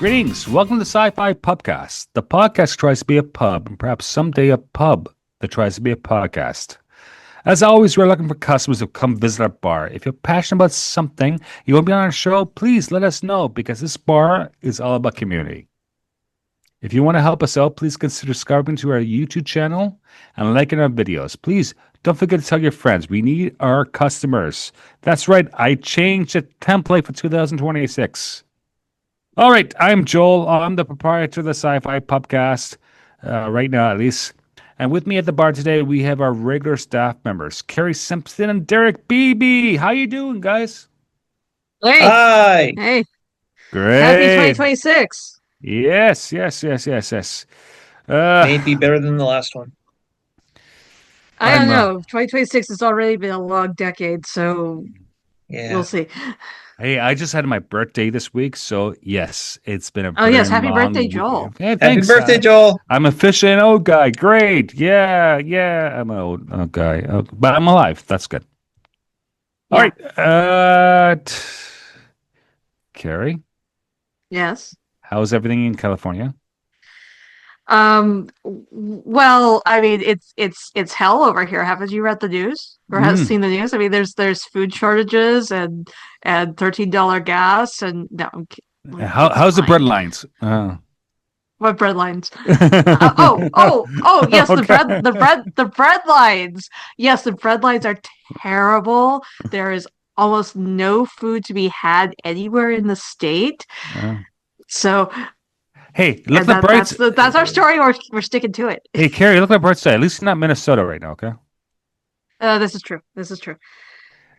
Greetings. Welcome to SciFi Pubcast. The podcast tries to be a pub, and perhaps someday a pub that tries to be a podcast. As always, we're looking for customers who come visit our bar. If you're passionate about something, you want to be on our show, please let us know, because this bar is all about community. If you want to help us out, please consider subscribing to our YouTube channel and liking our videos. Please don't forget to tell your friends. We need our customers. That's right. I changed the template for 2026. All right. I'm Joel. I'm the proprietor of the SciFi Pubcast, right now at least. And with me at the bar today, we have our regular staff members, Carrie Simpson and Derek Beebe. How you doing, guys? Hey. Hi. Hey. Great. Happy 2026. Yes. May be better than the last one. I don't know. 2026 has already been a long decade, so Yeah. we'll see. Hey, I just had my birthday this week, so yes, it's been a Happy birthday, Joel. Hey, thanks. Happy birthday, Joel. I'm officially an old guy. Great. Yeah, I'm an old guy. But I'm alive. That's good. All right. Carrie, Yes. how's everything in California? Well, I mean, it's hell over here. Haven't you read the news or has seen the news? I mean, there's food shortages and $13 gas and no. How's the bread lines? What bread lines? Yes, Okay. the bread lines. Yes, the bread lines are terrible. There is almost no food to be had anywhere in the state. So, hey, look at the bright. That's our story. We're sticking to it. Hey, Carrie, look at the bright side. At least it's not Minnesota right now, okay? This is true.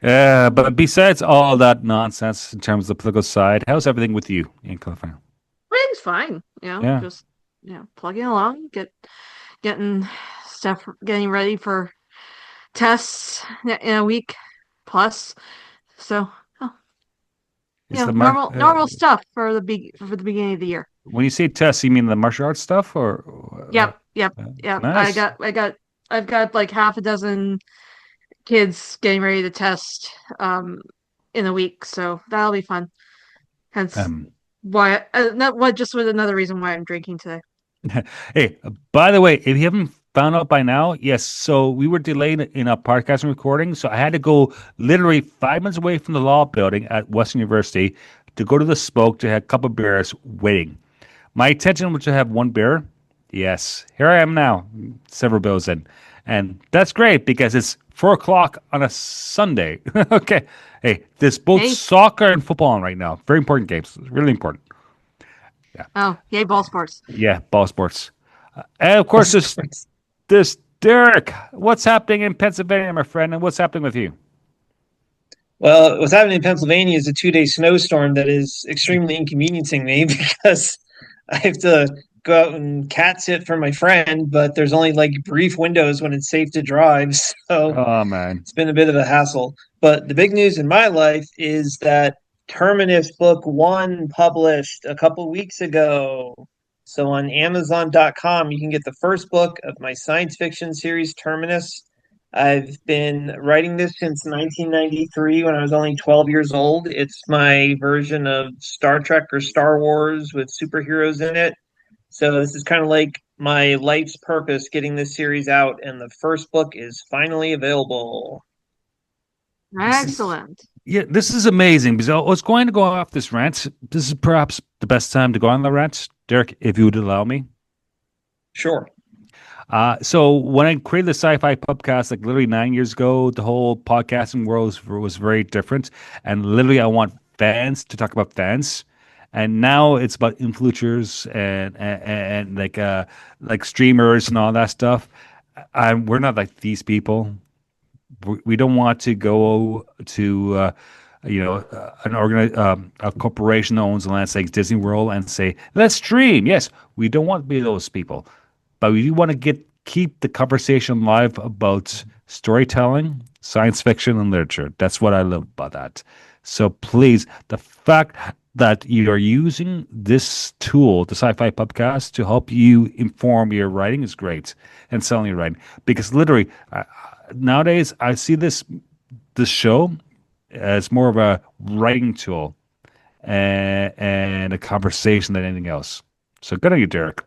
But besides all that nonsense in terms of the political side, how's everything with you in California? Everything's fine. Yeah. Just plugging along, getting ready for tests in a week plus. So, normal stuff for the beginning of the year. When you say tests, you mean the martial arts stuff, or? Yep. Nice. I've got like half a dozen kids getting ready to test in a week, so that'll be fun. Hence why just with another reason why I'm drinking today. Hey, by the way, if you haven't found out by now, yes, so we were delayed in a podcasting recording, so I had to go literally 5 minutes away from the law building at Western University to go to the Spoke to have a couple of beers waiting. My intention was to have one beer. Yes, here I am now, several bills in. And that's great because it's 4 o'clock on a Sunday. Okay. Hey, there's both soccer and football on right now. Very important games. Really important. Yeah. Oh, yay, ball sports. Yeah, ball sports. And of course, this Derek. What's happening in Pennsylvania, my friend? And what's happening with you? Well, what's happening in Pennsylvania is a 2-day snowstorm that is extremely inconveniencing me because I have to go out and cat sit for my friend, but there's only like brief windows when it's safe to drive. So Oh, man. it's been a bit of a hassle. But the big news in my life is that Terminus Book 1 published a couple weeks ago. So on Amazon.com, you can get the first book of my science fiction series, Terminus. I've been writing this since 1993 when I was only 12 years old. It's my version of Star Trek or Star Wars with superheroes in it. So this is kind of like my life's purpose, getting this series out, and the first book is finally available. Excellent. This is amazing because I was going to go off this rant. This is perhaps the best time to go on the rant, Derek, if you would allow me. Sure. So when I created the SciFi Pubcast, like literally 9 years ago, the whole podcasting world was very different. And literally, I want fans to talk about fans. And now it's about influencers and like streamers and all that stuff. We're not like these people. We don't want to go to a corporation that owns the land, like Disney World, and say let's stream. Yes, we don't want to be those people, but we do want to keep the conversation live about storytelling, science fiction, and literature. That's what I love about that. So please, the fact that you are using this tool, the SciFi Pubcast, to help you inform your writing is great, and selling your writing. Because literally, nowadays, I see this show as more of a writing tool. and a conversation than anything else. So good on you, Derek.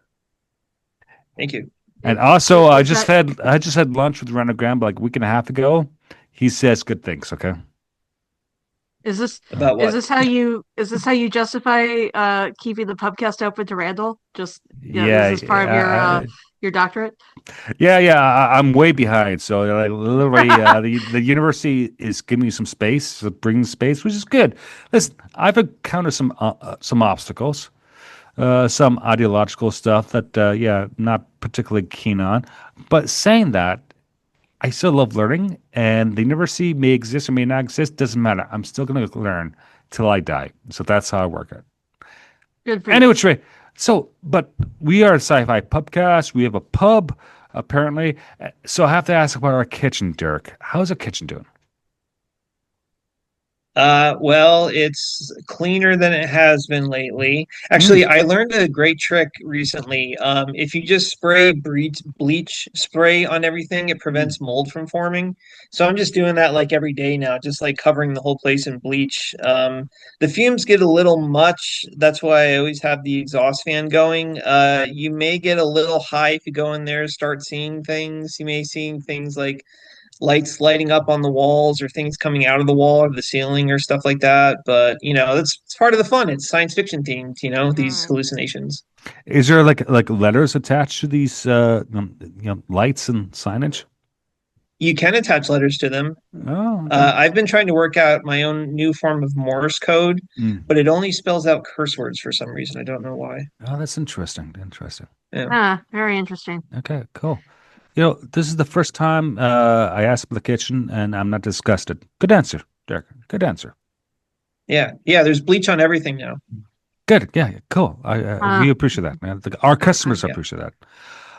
Thank you. And also, I Is just had lunch with Randall Graham like a week and a half ago. He says good things. Okay. Is this About what? is this how you justify keeping the pubcast open to Randall? Just is Yeah, this part of your doctorate? yeah. I'm way behind. So like literally, the university is giving me some space, so bringing space, which is good. Listen, I've encountered some obstacles, some ideological stuff that not particularly keen on. But saying that, I still love learning, and the university may exist or may not exist. Doesn't matter. I'm still going to learn till I die. So that's how I work it. Good for you. Anyway, Trey. So, but we are a sci-fi pubcast. We have a pub, apparently. So I have to ask about our kitchen, Dirk. How's our kitchen doing? Well, it's cleaner than it has been lately. Actually, I learned a great trick recently. If you just spray bleach spray on everything, it Mm. prevents mold from forming. So I'm just doing that like every day now, just like covering the whole place in bleach. The fumes get a little much. That's why I always have the exhaust fan going. You may get a little high if you go in there, start seeing things. You may seeing things like lights lighting up on the walls or things coming out of the wall or the ceiling or stuff like that. But that's it's part of the fun. It's science fiction themed, these Mm. hallucinations. Is there like letters attached to these lights and signage? You can attach letters to them. Oh, okay. I've been trying to work out my own new form of Morse code, Mm. but it only spells out curse words for some reason. I don't know why. Oh, that's interesting. Interesting. Yeah. Ah, very interesting. Okay, cool. This is the first time I asked for the kitchen, and I'm not disgusted. Good answer, Derek. Good answer. Yeah. Yeah. There's bleach on everything now. Good. Yeah, yeah, cool. We appreciate that, man. Our customers Yeah. appreciate that.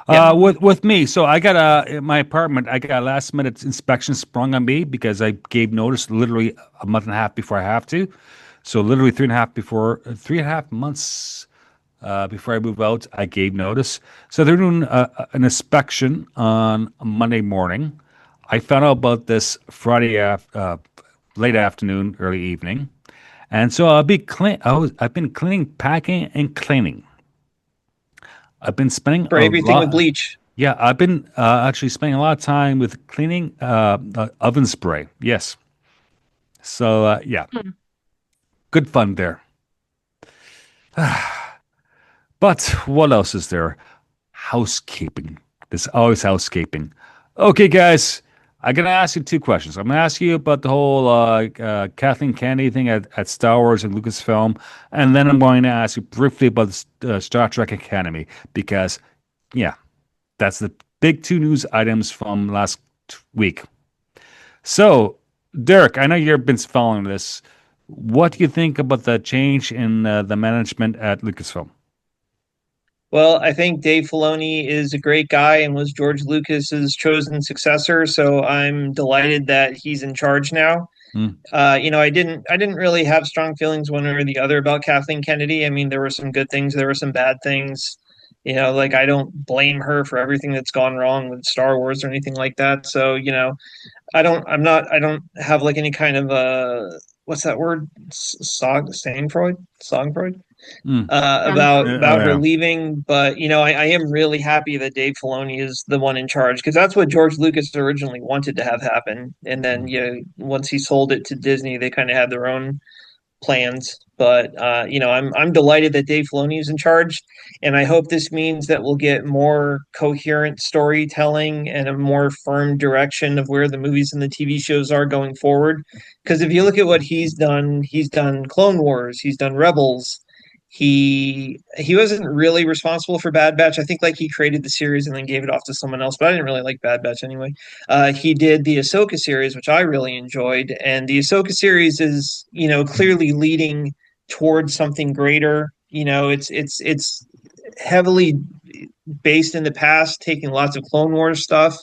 Yeah. With me, so I got in my apartment. I got a last minute inspection sprung on me because I gave notice literally a month and a half before I have to. So literally 3.5 months before I move out, I gave notice. So they're doing an inspection on a Monday morning. I found out about this late afternoon, early evening, and so I'll be clean. I've been cleaning, packing, and cleaning. I've been spending a Spray everything with lot. bleach. Yeah, I've been actually spending a lot of time with cleaning oven spray. Yes. So yeah, Hmm. good fun there. But what else is there? Housekeeping. There's always housekeeping. Okay, guys, I'm gonna ask you two questions. I'm gonna ask you about the whole Kathleen Kennedy thing at Star Wars and Lucasfilm, and then I'm going to ask you briefly about the Star Trek Academy because, yeah, that's the big two news items from last week. So, Derek, I know you've been following this. What do you think about the change in the management at Lucasfilm? Well, I think Dave Filoni is a great guy and was George Lucas's chosen successor. So I'm delighted that he's in charge now. Hmm. I didn't really have strong feelings one way or the other about Kathleen Kennedy. I mean, there were some good things, there were some bad things. Like I don't blame her for everything that's gone wrong with Star Wars or anything like that. So, I don't have like any kind of what's that word? Songfreud? Hmm. About her Yeah. leaving, but I am really happy that Dave Filoni is the one in charge because that's what George Lucas originally wanted to have happen, and then once he sold it to Disney, they kind of had their own plans. But I'm delighted that Dave Filoni is in charge, and I hope this means that we'll get more coherent storytelling and a more firm direction of where the movies and the TV shows are going forward. Because if you look at what he's done Clone Wars, he's done Rebels. He wasn't really responsible for Bad Batch. I think like he created the series and then gave it off to someone else, but I didn't really like Bad Batch anyway. He did the Ahsoka series, which I really enjoyed, and the Ahsoka series is, clearly leading towards something greater. It's heavily based in the past, taking lots of Clone Wars stuff,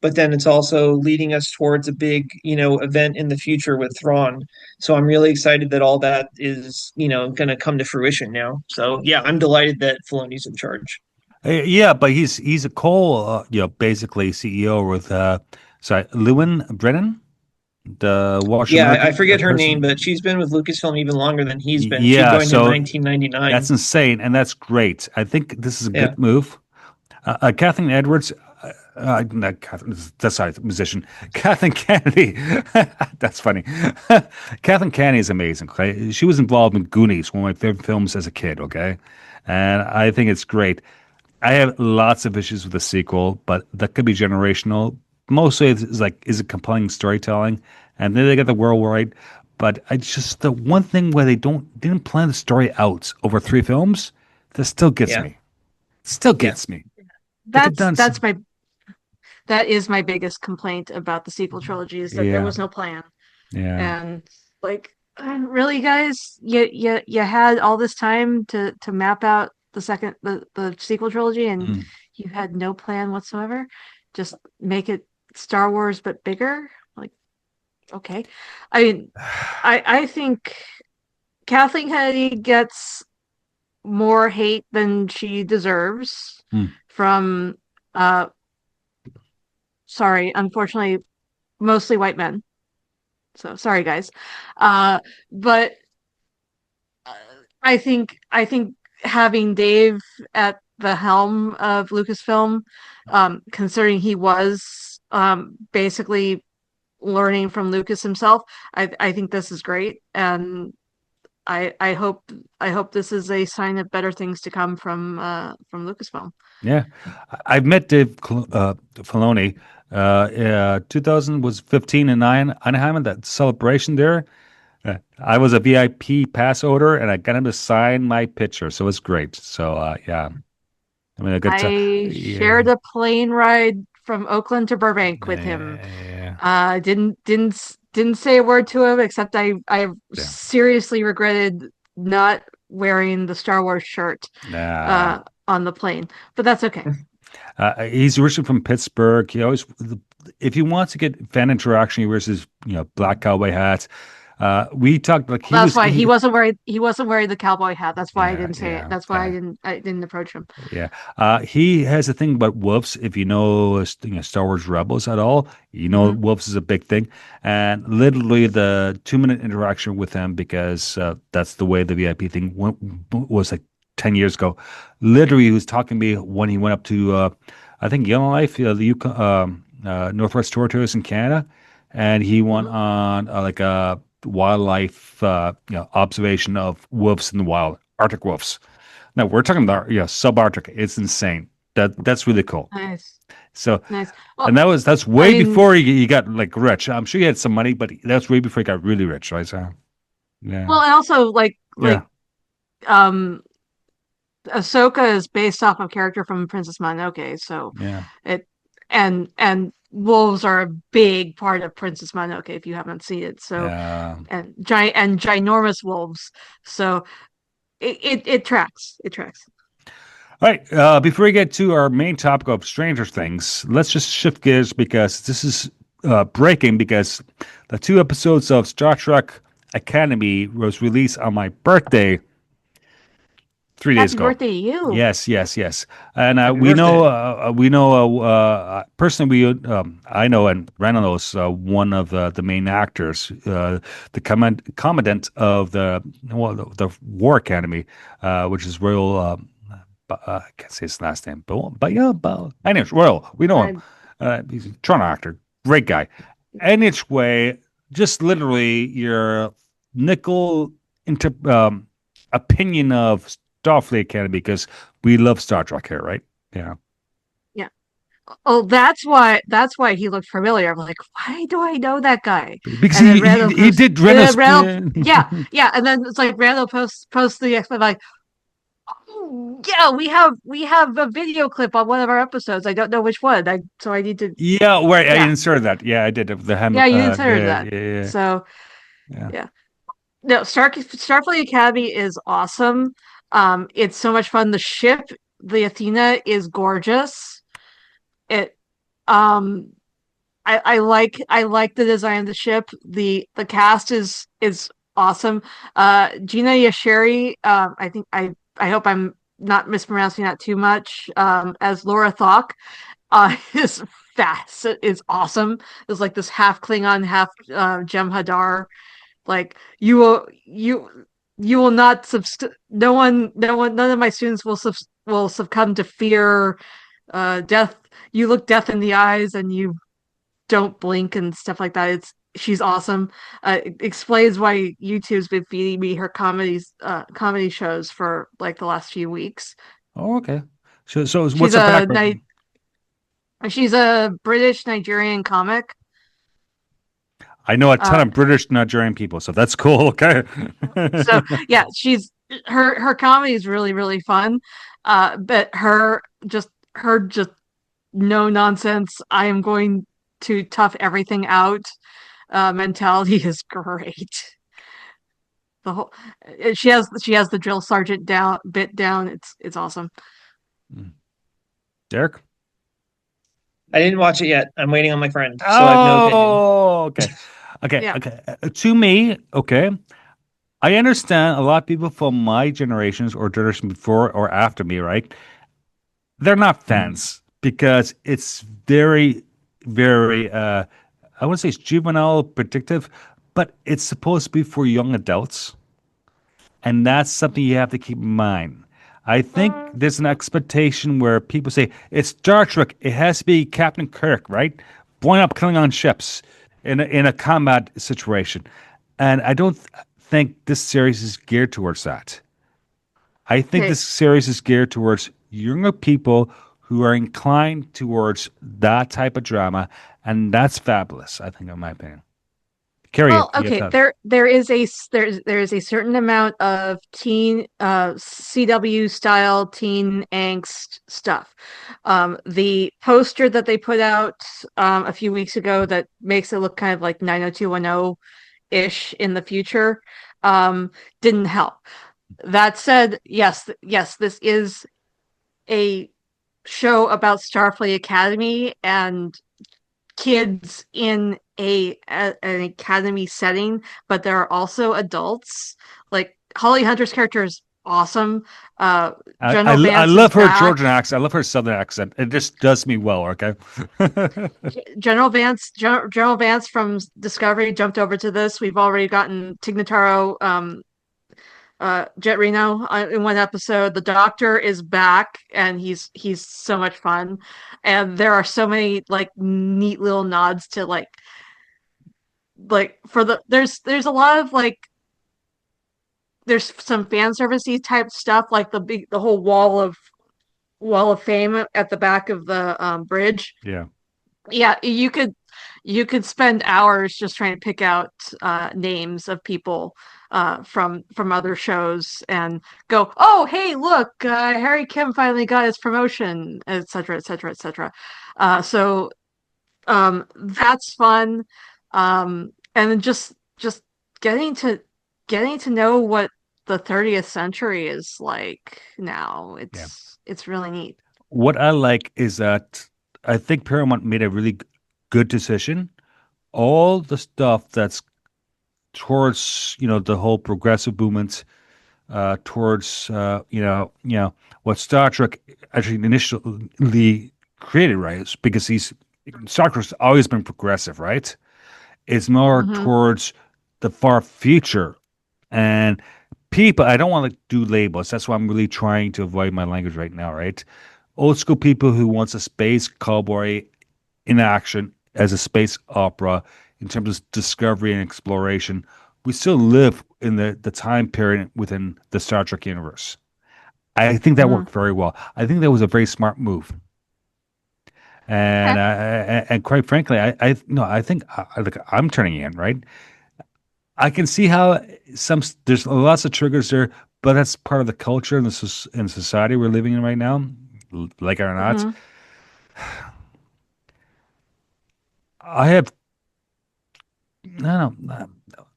but then it's also leading us towards a big, event in the future with Thrawn. So I'm really excited that all that is, going to come to fruition now. So yeah, I'm delighted that Filoni's in charge. Yeah, but he's a basically CEO with sorry, Lewin Brennan. the Yeah, Washington I forget her name, person. but she's been with Lucasfilm even longer than he's been. She Yeah, joined in so 1999. that's insane, and that's great. I think this is a Yeah. good move. Kathleen Edwards, not Kathleen, that's sorry, musician. Kathleen Kennedy, that's funny. Kathleen Kennedy is amazing. Okay, she was involved in Goonies, one of my favorite films as a kid. Okay, and I think it's great. I have lots of issues with the sequel, but that could be generational. Mostly, it's like, is it compelling storytelling? And then they get the world right. But I just the one thing where they didn't plan the story out over 3 films, that still gets Yeah. me. Still Yeah. gets me. They could That's done. that's my that is my biggest complaint about the sequel trilogy is that there Yeah, was no plan. yeah. And like, really, guys, you had all this time to map out the sequel trilogy, and Mm. you had no plan whatsoever. Just make it Star Wars but bigger. Like, okay. I mean, I think Kathleen Kennedy gets more hate than she deserves Mm. from uh sorry, unfortunately, mostly white men. So sorry, guys. But uh, I think having Dave at the helm of Lucasfilm, considering he was basically learning from Lucas himself, I think this is great, and I hope this is a sign of better things to come from Lucasfilm. Yeah, I've met Dave Filoni. 2000 was 15 and 9 Anaheim, and that celebration there. I was a VIP pass holder, and I got him to sign my picture, so it's great. So yeah, I mean, I got to I yeah, shared a plane ride from Oakland to Burbank with him. yeah, Didn't say a word to him except I yeah. seriously regretted not wearing the Star Wars shirt Nah. on the plane, but that's okay. He's originally from Pittsburgh. He always, if he wants to get fan interaction, he wears his black cowboy hat. We talked like That's why he wasn't wearing the cowboy hat. That's why I yeah, didn't say it. yeah, That's why I didn't approach him. yeah. He has a thing about wolves. If you know, Star Wars Rebels at all, Hmm. wolves is a big thing. And literally the 2 minute interaction with him, because that's the way the VIP thing was like 10 years ago. Literally, he was talking to me when he went up to, I think, Yellowknife, the Yukon, Northwest Territories in Canada. And he went Hmm. on like a wildlife observation of wolves in the wild, Arctic wolves. No, we're talking about subarctic. It's insane. That's really cool. Nice, So, nice. and Well, that's I way mean, before he got like rich. I'm sure he had some money, but that's way before he got really rich, right? So, yeah, well, and also yeah, um Ahsoka is based off of character from Princess Mononoke, so yeah. it and wolves are a big part of Princess Mononoke if you haven't seen it. So Uh, and ginormous wolves. So it tracks. It tracks. all right. Before we get to our main topic of Stranger Things, let's just shift gears because this is breaking because the 2 episodes of Star Trek Academy was released on my birthday 3 days Happy ago. birthday to you. Yes, yes, yes. And Happy birthday. I know, and Randall knows one of the main actors, the commandant of the War Academy, which is Royal. I can't say his last name, but yeah, but anyways, Royal. We know him. I, He's a Toronto actor, great guy. Anyway, just literally your nickel into opinion of Starfleet Academy because we love Star Trek here, right? Yeah. yeah. Oh, that's why he looked familiar. I'm like, why do I know that guy? Because And then Randall he posts, did and then Rena's. Randall, yeah, yeah, and then it's like Randall posts the explanation like, oh, yeah, we have a video clip on one of our episodes. I don't know which one. So I need to, Yeah, where I yeah, inserted that. Yeah, I did the ham. yeah, you considered Yeah, that. yeah, So yeah, yeah, no, Starfleet Academy is awesome. It's so much fun. The ship, the Athena, is gorgeous. It um I like the design of the ship. The cast is awesome. Gina Yasheri, I hope I'm not mispronouncing that too much. As Laura Thok, is fast is awesome. It's like this half Klingon, half Jem'Hadar. Like you will not none of my students will succumb to fear, death. You look death in the eyes and you don't blink and stuff like that. She's awesome. It explains why YouTube's been feeding me her comedy shows for like the last few weeks. Oh, okay. So She's what's her background? she's a British Nigerian comic. I know a ton Uh, of British Nigerian people, so that's cool. Okay. so yeah, she's her comedy is really really fun. But her just no nonsense. I am going to tough everything out. Mentality is great. The whole she has the drill sergeant down. It's awesome. Derek? I didn't watch it yet. I'm waiting on my friend, so I have no opinion. Oh, okay. Okay. Yeah. Okay. To me, okay. I understand a lot of people from my generations or generation before or after me, right? They're not fans because it's very, very, I wouldn't say it's juvenile, predictive, but it's supposed to be for young adults. And that's something you have to keep in mind. I think there's an expectation where people say, it's Star Trek, it has to be Captain Kirk, right? Blowing up Klingon ships in a combat situation. And I don't think this series is geared towards that. I think Okay. this series is geared towards younger people who are inclined towards that type of drama, and that's fabulous, I think, in my opinion. Carrie, Well, you have okay. thought. There is a certain amount of teen CW style teen angst stuff. The poster that they put out a few weeks ago that makes it look kind of like 90210 ish in the future didn't help. That said, yes, this is a show about Starfleet Academy and kids in an academy setting, but there are also adults. Like Holly Hunter's character is awesome. General I Vance is love her back. Georgian accent. I love her Southern accent. It just does me well, okay? General Vance from Discovery jumped over to this. We've already gotten Tignataro, Jet Reno in one episode. The Doctor is back, and he's so much fun. And there are so many like neat little nods to like for there's a lot of like there's some fan servicey type stuff like the whole wall of fame at the back of the bridge. Yeah. Yeah, you could spend hours just trying to pick out names of people from other shows and go, oh hey look, Harry Kim finally got his promotion, etc etc etc. So that's fun. And then just getting to getting to know what the 30th century is like now. Yeah. It's really neat. What I like is that I think Paramount made a really good decision. All the stuff that's towards, the whole progressive movement, towards, what Star Trek actually initially created, right? It's because Star Trek's always been progressive, right? It's more Mm-hmm. towards the far future. And people, I don't want to do labels. That's why I'm really trying to avoid my language right now, right? Old school people who wants a space cowboy in action as a space opera in terms of discovery and exploration. We still live in the time period within the Star Trek universe. I think that Mm-hmm. worked very well. I think that was a very smart move. Okay. And quite frankly, I no, I think like I'm turning in, right? I can see how there's lots of triggers there, but that's part of the culture and in society we're living in right now, like it or not. Mm-hmm. I have no, no.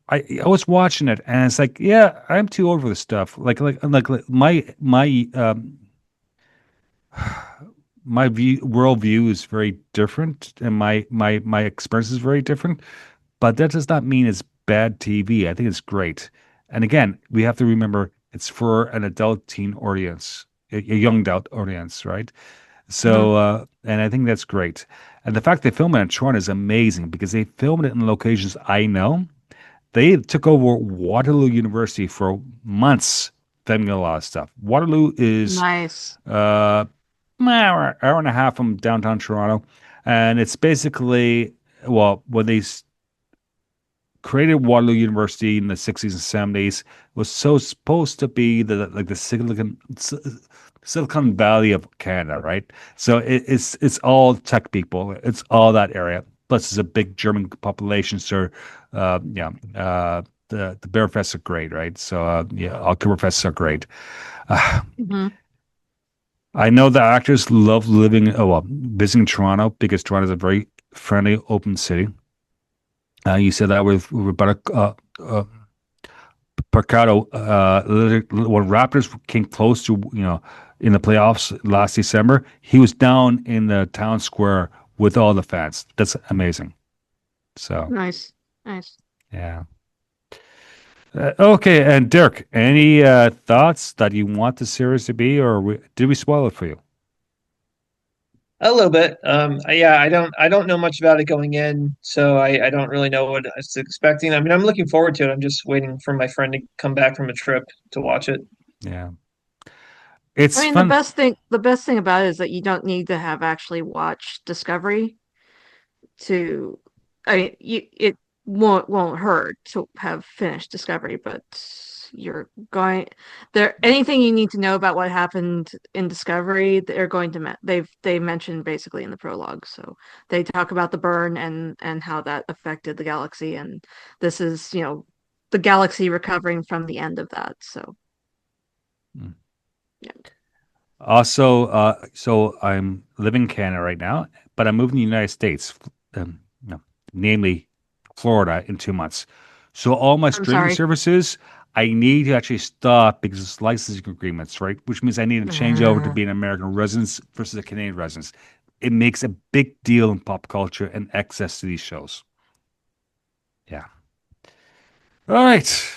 I was watching it and it's like, yeah, I'm too old for this stuff. Like my worldview is very different, and my experience is very different. But that does not mean it's bad TV. I think it's great. And again, we have to remember it's for an adult teen audience, a young adult audience, right? Mhm. So, and I think that's great. And the fact they filmed it in Toronto is amazing because they filmed it in locations I know. They took over Waterloo University for months filming a lot of stuff. Waterloo is Nice. uh, hour and a half from downtown Toronto, and it's basically well when they created Waterloo University in the 60s and 70s was so supposed to be the Silicon Valley of Canada, right? So it's all tech people. It's all that area. Plus, it's a big German population. So, yeah, the Bear Fests are great, right? So, yeah, Oktoberfests are great. Uh, Hmm. I know the actors love living, visiting Toronto because Toronto is a very friendly, open city. You said that with Roberto Mercado, when Raptors came close to, in the playoffs last December, he was down in the town square with all the fans. That's amazing. So, Nice. Nice. yeah. Okay, and Dirk, any thoughts that you want the series to be, or did we spoil it for you? A little bit. Yeah, I don't know much about it going in, so I don't really know what I was expecting. I mean, I'm looking forward to it. I'm just waiting for my friend to come back from a trip to watch it. Yeah. I It's mean, fun. the best thing about it is that you don't need to have actually watched Discovery to, I mean, it won't hurt to have finished Discovery, but you're going there. Anything you need to know about what happened in Discovery, they're going to they mentioned basically in the prologue. So they talk about the burn and how that affected the galaxy, and this is the galaxy recovering from the end of that. So Mm. yeah. Also, so I'm living in Canada right now, but I'm moving to the United States, no, namely Florida, in 2 months. So all my I'm streaming sorry. services, I need to actually stop because it's licensing agreements, right? Which means I need to change over to Uh, being an American residence versus a Canadian residence. It makes a big deal in pop culture and access to these shows. Yeah. All right.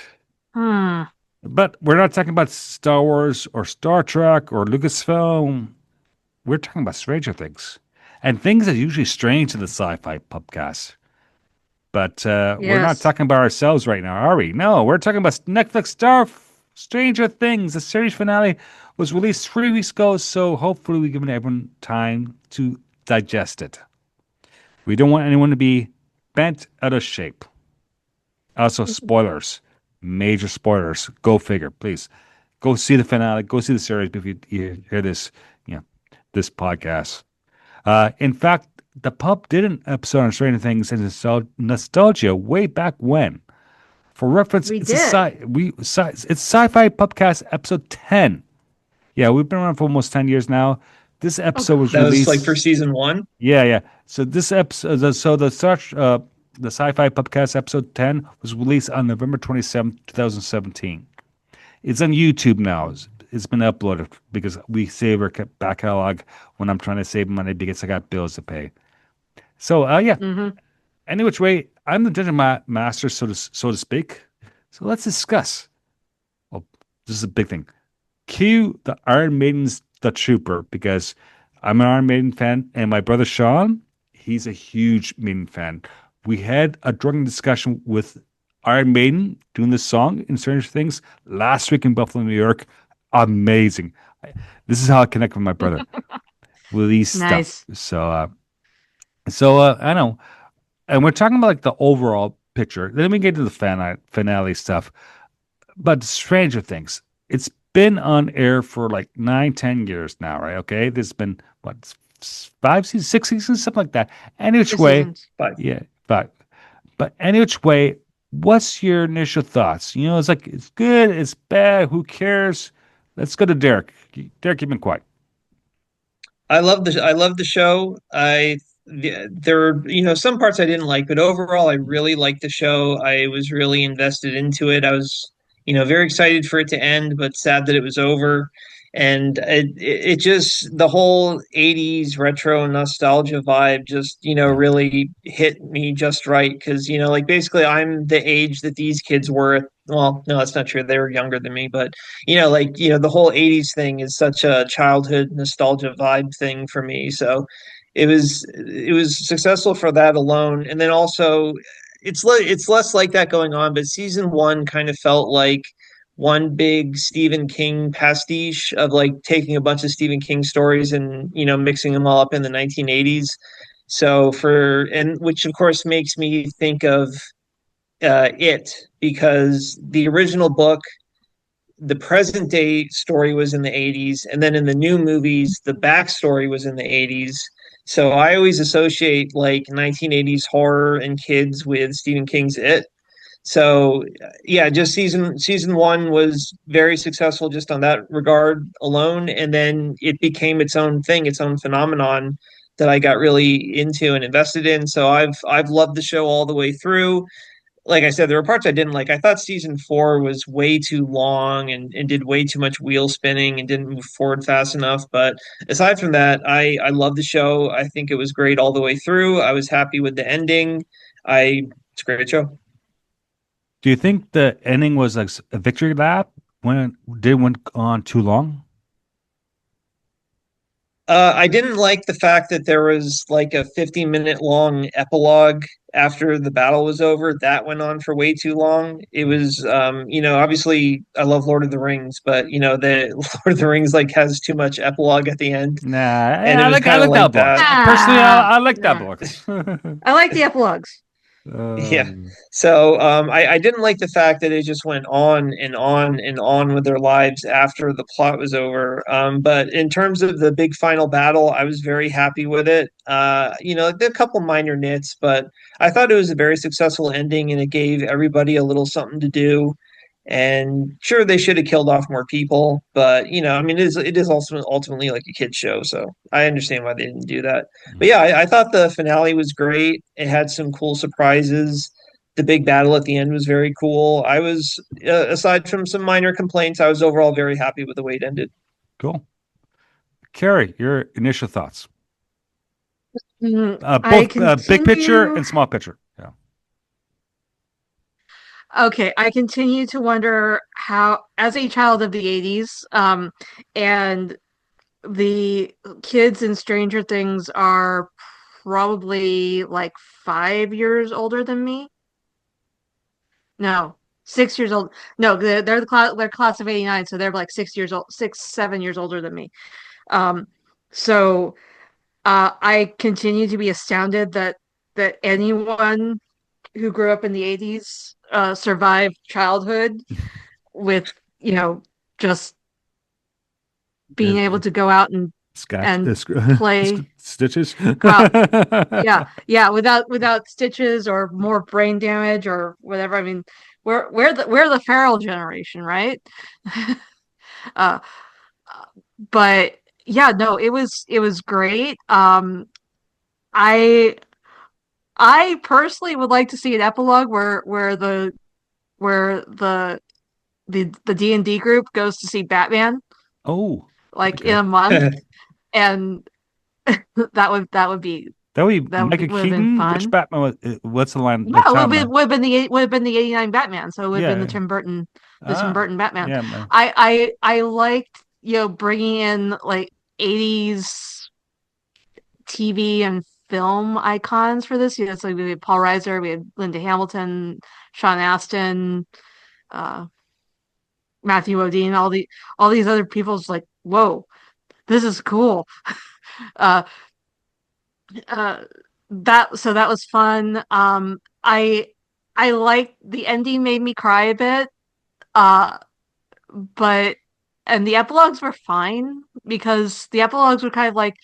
hmm. But we're not talking about Star Wars or Star Trek or Lucasfilm. We're talking about Stranger Things and things that are usually strange to the Sci-Fi Pubcast. But we're not Yes. talking about ourselves right now, are we? No, we're talking about Netflix Stranger Things. The series finale was released 3 weeks ago, so hopefully we've given everyone time to digest it. We don't want anyone to be bent out of shape. Also, spoilers, major spoilers. Go figure, please. Go see the finale. Go see the series if you hear this, you know, this podcast. In fact, the pub did an episode on Stranger Things and nostalgia way back when. For reference, We did. it's Sci-Fi Pubcast episode 10. Yeah, we've been around for almost 10 years now. This Oh episode was That gosh. was like for released. season one. Yeah, yeah. So this episode, the Sci-Fi Pubcast episode 10 was released on November 27th, 2017. It's on YouTube now. It's been uploaded because we save our back catalog when I'm trying to save money because I got bills to pay. So, yeah. Hmm. Any which way, I'm the dungeon master, so to speak. So let's discuss. Well, this is a big thing. Cue the Iron Maiden's The Trooper because I'm an Iron Maiden fan, and my brother Sean, he's a huge Maiden fan. We had a drunken discussion with Iron Maiden doing this song in Stranger Things last week in Buffalo, New York. Amazing. This is how I connect with my brother with these stuff. Nice. So I know, and we're talking about like the overall picture. Then we get to the finale stuff. But Stranger Things, it's been on air for like 9, 10 years now, right? Okay, there's been what 5 seasons, 6 seasons, something like that. Any which Six way, seasons. But yeah, but any which way, what's your initial thoughts? It's like it's good, it's bad, who cares? Let's go to Derek. Derek, you've been quiet. I love the show. There were some parts I didn't like, but overall I really liked the show. I was really invested into it. I was very excited for it to end, but sad that it was over. and it just the whole 80s retro nostalgia vibe just Yeah. really hit me just right because like basically I'm the age that these kids were. Well, no, that's not true, they were younger than me, but the whole 80s thing is such a childhood nostalgia vibe thing for me, so it was successful for that alone. And then also it's less like that going on, but season one kind of felt like one big Stephen King pastiche of like taking a bunch of Stephen King stories and mixing them all up in the 1980s. So and which of course makes me think of it, because the original book, the present day story was in the 80s, and then in the new movies the backstory was in the 80s. So I always associate like 1980s horror and kids with Stephen King's It. So yeah, just season one was very successful just on that regard alone, and then it became its own thing, its own phenomenon that I got really into and invested in. So I've loved the show all the way through. Like I said, there were parts I didn't like. I thought season four was way too long and did way too much wheel spinning and didn't move forward fast enough. But aside from that, I love the show. I think it was great all the way through. I was happy with the ending. It's a great show. Do you think the ending was like a victory lap when it did went on too long? I didn't like the fact that there was like a 50-minute long epilogue after the battle was over. That went on for way too long. It was, obviously I love Lord of the Rings, but the Lord of the Rings like has too much epilogue at the end, Nah, and it was I kind of like that like book. that. Personally, Ah, I like that nah. book. I like the epilogues. Yeah. Um, So I didn't like the fact that it just went on and on and on with their lives after the plot was over. But in terms of the big final battle, I was very happy with it. There are a couple minor nits, but I thought it was a very successful ending, and it gave everybody a little something to do. And sure, they should have killed off more people, but I mean, it is also ultimately like a kid's show, so I understand why they didn't do that. But yeah, I thought the finale was great. It had some cool surprises. The big battle at the end was very cool. I was, aside from some minor complaints, I was overall very happy with the way it ended. cool. Carrie, your initial thoughts. I Both big picture continue. and small picture. Yeah. Okay, I continue to wonder how, as a child of the 80s, and the kids in Stranger Things are probably like 5 years older than me. No, 6 years old. No, they're class of '89, so they're like 6 years old, 7 years older than me. Um, so I continue to be astounded that anyone who grew up in the '80s survived childhood with just being able Uh, to go out and Scotch, and play, stitches. go out. Yeah, without stitches or more brain damage or whatever. I mean, we're the feral generation, right? uh, but yeah, no, it was great. I I personally would like to see an epilogue where the D&D group goes to see Batman Oh, like in okay. a month, and that would be That would be Michael would have been Keaton. Which fun. Batman was? What's the line? No, The it would be, timeline? would have been the '89 Batman, so it would have been Yeah. The Tim Ah, Burton Batman. yeah, man. I liked bringing in like '80s TV and film icons for this. It's like we had Paul Reiser, we had Linda Hamilton, Sean Astin, uh, Matthew Modine, all these other people's like, whoa, this is cool. Uh, uh, that was fun. I like the ending, made me cry a bit. Uh, but and the epilogues were fine because the epilogues were kind of like,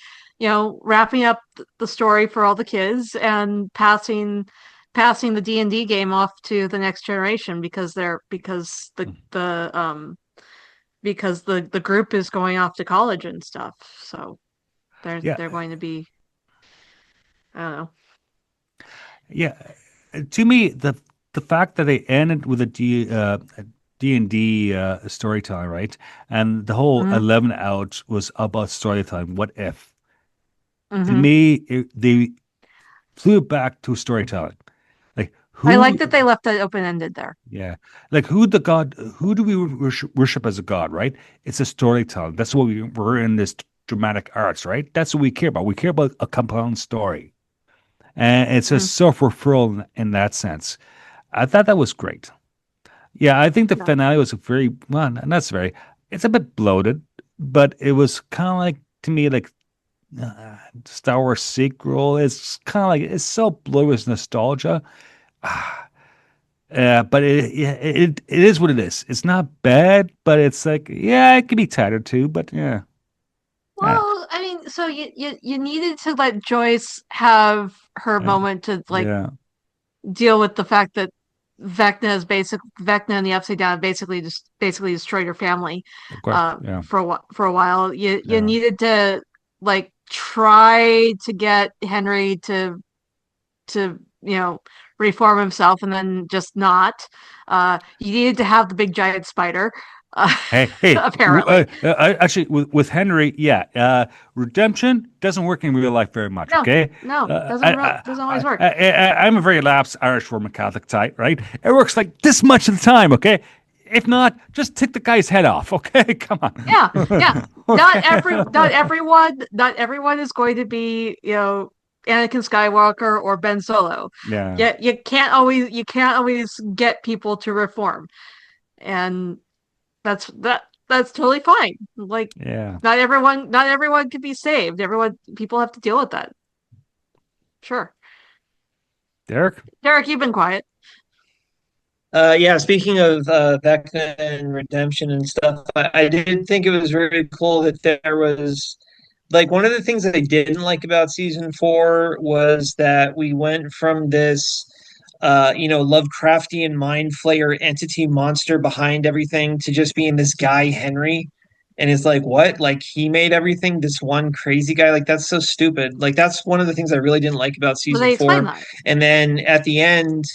wrapping up the story for all the kids and passing the D&D game off to the next generation because the group is going off to college and stuff. So Yeah, they're going to be, I don't know. yeah. To me, the fact that they ended with D&D storytelling, right? And the whole Mm-hmm. 11 out was about storytelling. What if? To Mm-hmm. me, they flew it back to storytelling. Like I like who, that they left it open ended there. yeah, like who do we worship as a god, right? It's a storytelling. That's what we're in this dramatic arts, right? That's what we care about. We care about a compelling story. And it's a Mm-hmm. self-referral in that sense. I thought that was great. Yeah, I think the Yeah. finale was very well, that's very. It's a bit bloated, but it was kind of like to me like Star Wars sequel. It's kind of like it's so bloated with nostalgia. But it is what it is. It's not bad, but it's like yeah, it could be tighter too. But yeah, I don't Well, I mean, so you needed to let Joyce have her know. moment to like Yeah, deal with the fact that Vecna and the Upside Down just basically destroyed her family of course. Yeah, for a while. You yeah. needed to like try to get Henry to reform himself and then just not. You needed to have the big giant spider, Hey, apparently. actually, with Henry, yeah, redemption doesn't work in real life very much. No, Okay, no, doesn't always work. I'm a very lapsed Irish Roman Catholic type, right? It works like this much of the time. Okay, if not, just take the guy's head off. Okay, come on. Yeah, yeah. Okay. Not everyone is going to be, Anakin Skywalker or Ben Solo. Yeah, Yeah, you can't always get people to reform. And that's totally fine. Like yeah. not everyone can be saved. People have to deal with that. Sure. Derek. Derek, you've been quiet. Yeah, speaking of Vecna and redemption and stuff, I did think it was very cool that there was like one of the things that I didn't like about season four was that we went from this Lovecraftian mind flayer entity monster behind everything to just being this guy Henry. And it's like, what? Like he made everything this one crazy guy? Like that's so stupid. Like that's one of the things I really didn't like about But season they explain four. that. And then at the end,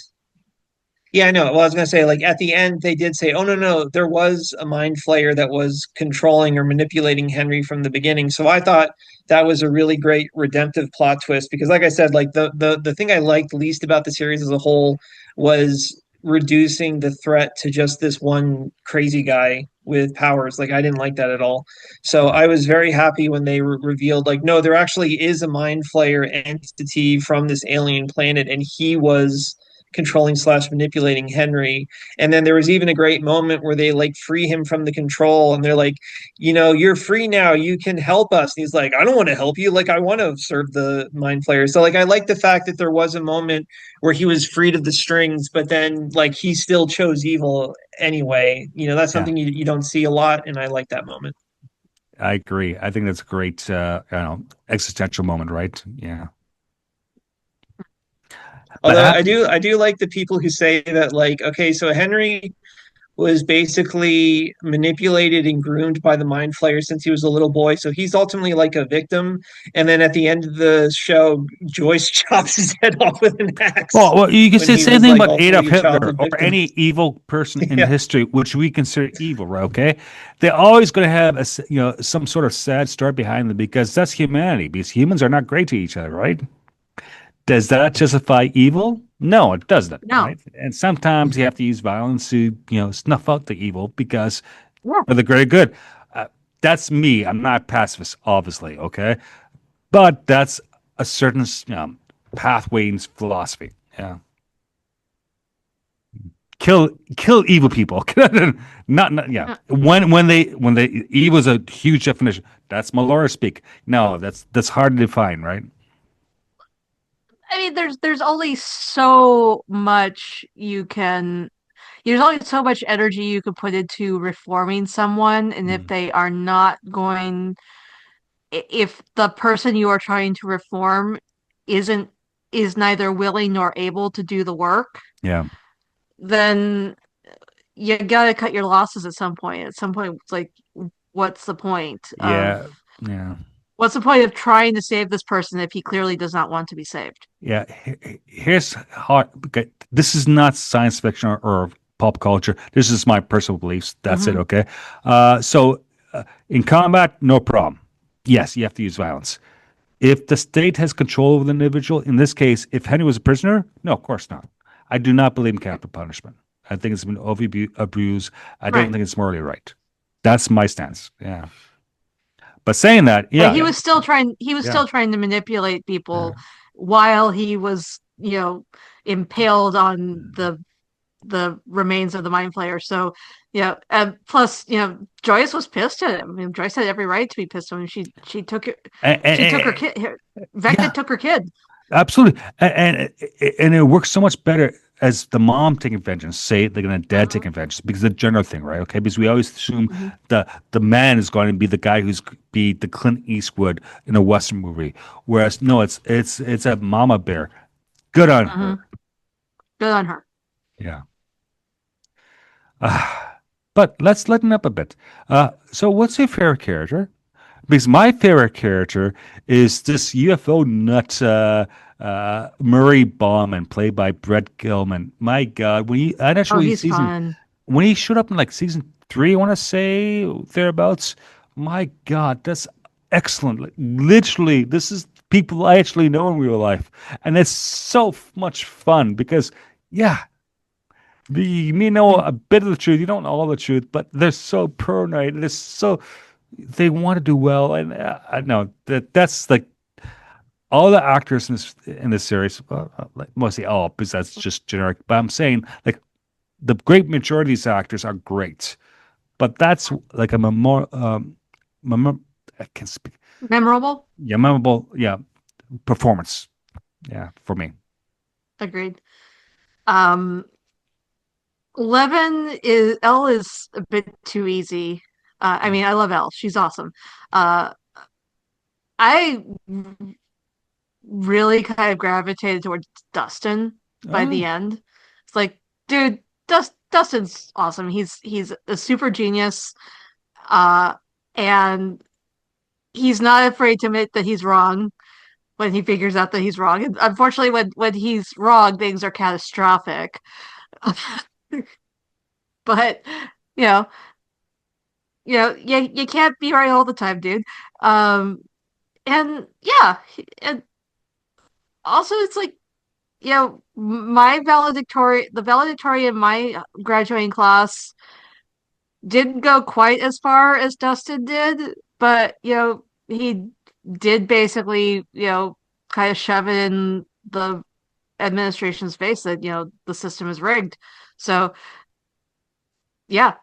yeah, I know. Well, I was gonna say, like at the end, they did say, "Oh no, there was a mind flayer that was controlling or manipulating Henry from the beginning." So I thought that was a really great redemptive plot twist because, like I said, like the thing I liked least about the series as a whole was reducing the threat to just this one crazy guy with powers. Like I didn't like that at all. So I was very happy when they revealed, like, no, there actually is a mind flayer entity from this alien planet, and he was controlling slash manipulating Henry. And then there was even a great moment where they like free him from the control and they're like, you're free now. You can help us. And he's like, I don't want to help you. Like, I want to serve the mind flayer. So like I like the fact that there was a moment where he was freed of the strings, but then like he still chose evil anyway. That's Yeah, something you don't see a lot, and I like that moment. I agree. I think that's a great, existential moment, right? Yeah, but Although I do like the people who say that, like, okay, so Henry was basically manipulated and groomed by the mind flayer since he was a little boy. So he's ultimately like a victim. And then at the end of the show, Joyce chops his head off with an axe well, you can when say the he same was thing like about Adolf ultimately a Hitler childhood or victim. any evil person in Yeah. history, which we consider evil, right? Okay, they're always going to have some sort of sad story behind them because that's humanity. Because humans are not great to each other, right? Does that justify evil? No, it doesn't, No. right? And sometimes you have to use violence to, snuff out the evil because Yeah. of the greater good. Uh, that's me. I'm not a pacifist, obviously, okay? But that's a certain, pathway in philosophy. Yeah. Kill evil people. Yeah. Yeah. When they evil is a huge definition. That's Malora speak. No, that's hard to define, right? I mean, there's only so much there's only so much energy you can put into reforming someone, and if Mm. they are not going, if the person you are trying to reform isn't is neither willing nor able to do the work, Yeah. then you gotta cut your losses at some point. At some point, it's like, what's the point of Yeah. Yeah. what's the point of trying to save this person if he clearly does not want to be saved? Yeah, here's how. Okay, this is not science fiction or pop culture. This is my personal beliefs. That's it. Mhm. Okay. So in combat, no problem. Yes, you have to use violence. If the state has control over the individual, in this case, if Henry was a prisoner, no, of course not. I do not believe in capital punishment. I think it's been abused. I don't Right. think it's morally right. That's my stance. Yeah. But saying that, But yeah, he was still trying. He was yeah, still trying to manipulate yeah. people while he was, impaled on the remains of the mind flayer. So, and plus, Joyce was pissed at him. I mean, Joyce had every right to be pissed at him. She took it. She took her kid. Vecna Yeah, took her kid. absolutely. And it works so much better as the mom taking vengeance, say they're gonna dad Uh-huh. taking vengeance, because the general thing, right? Okay, because we always assume Mhm. the man is going to be the guy who's be the Clint Eastwood in a Western movie, whereas no, it's a mama bear. Good on Mhm. her. Good on her. Yeah. But let's lighten up a bit. So what's your favorite character? Because my favorite character is this UFO nut, Murray Bauman, played by Brett Gilman. My God, Oh, he's fun. when he showed up in like season three, I want to say thereabouts. My God, that's excellent. Like, literally, this is people I actually know in real life, and it's so much fun because, yeah, you may know a bit of the truth, you don't know all the truth, but they're so paranoid. They're so they want to do well, and I know that's like all the actors in this series, like mostly all, because that's just generic. But I'm saying like the great majority of these actors are great, but that's like a memor I can speak, Memorable. yeah, memorable, yeah, performance, yeah, for me. Agreed. Um, Levin is Elle is a bit too easy. I mean, I love Elle. She's awesome. Uh, I really kind of gravitated towards Dustin by the Oh, end. It's like, dude, Dustin's awesome. He's a super genius, uh, and he's not afraid to admit that he's wrong when he figures out that he's wrong. And unfortunately, when he's wrong, things are catastrophic. But you know, you can't be right all the time, dude. Um, and yeah, and also it's like the valedictorian in my graduating class didn't go quite as far as Dustin did, but he did basically kind of shove it in the administration's face that the system is rigged. So yeah,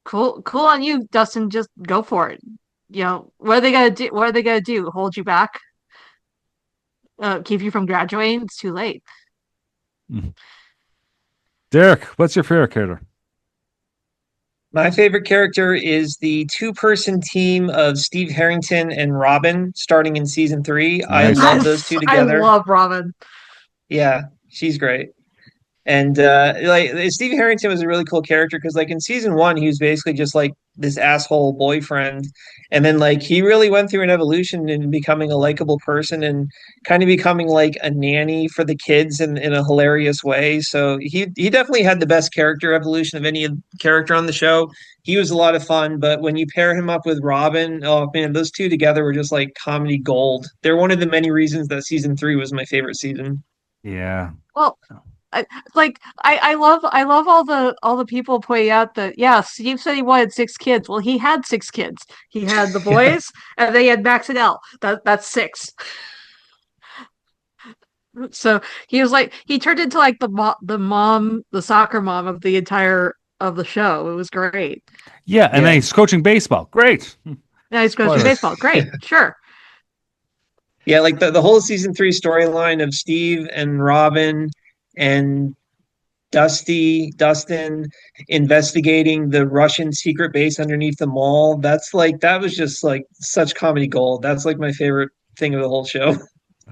cool on you, Dustin. Just go for it. What are they gonna do? What are they gonna do? Hold you back? Keep you from graduating? It's too late. mhm. Derek, what's your favorite character? My favorite character is the two-person team of Steve Harrington and Robin starting in season three. I Nice. love those two I together. love Robin. Yeah, she's great. And like Steve Harrington was a really cool character because like in season one he was basically just like this asshole boyfriend, and then like he really went through an evolution in becoming a likable person and kind of becoming like a nanny for the kids in a hilarious way. So he definitely had the best character evolution of any character on the show. He was a lot of fun, but when you pair him up with Robin, oh man, those two together were just like comedy gold. They're one of the many reasons that season three was my favorite season. Yeah. Well, I love all the people pointing out that yeah, Steve said he wanted 6 kids. Well, he had 6 kids. He had the Yeah. boys, and they had Max and Elle. That's six. So he turned into like the soccer mom of the entire of the show. It was great. Yeah, and then Yeah. he's coaching baseball. Great. Now he's coaching Spoiler. baseball. Great, sure. Yeah, like the whole season three storyline of Steve and Robin and Dustin investigating the Russian secret base underneath the mall. That's like that was just like such comedy gold. That's like my favorite thing of the whole show.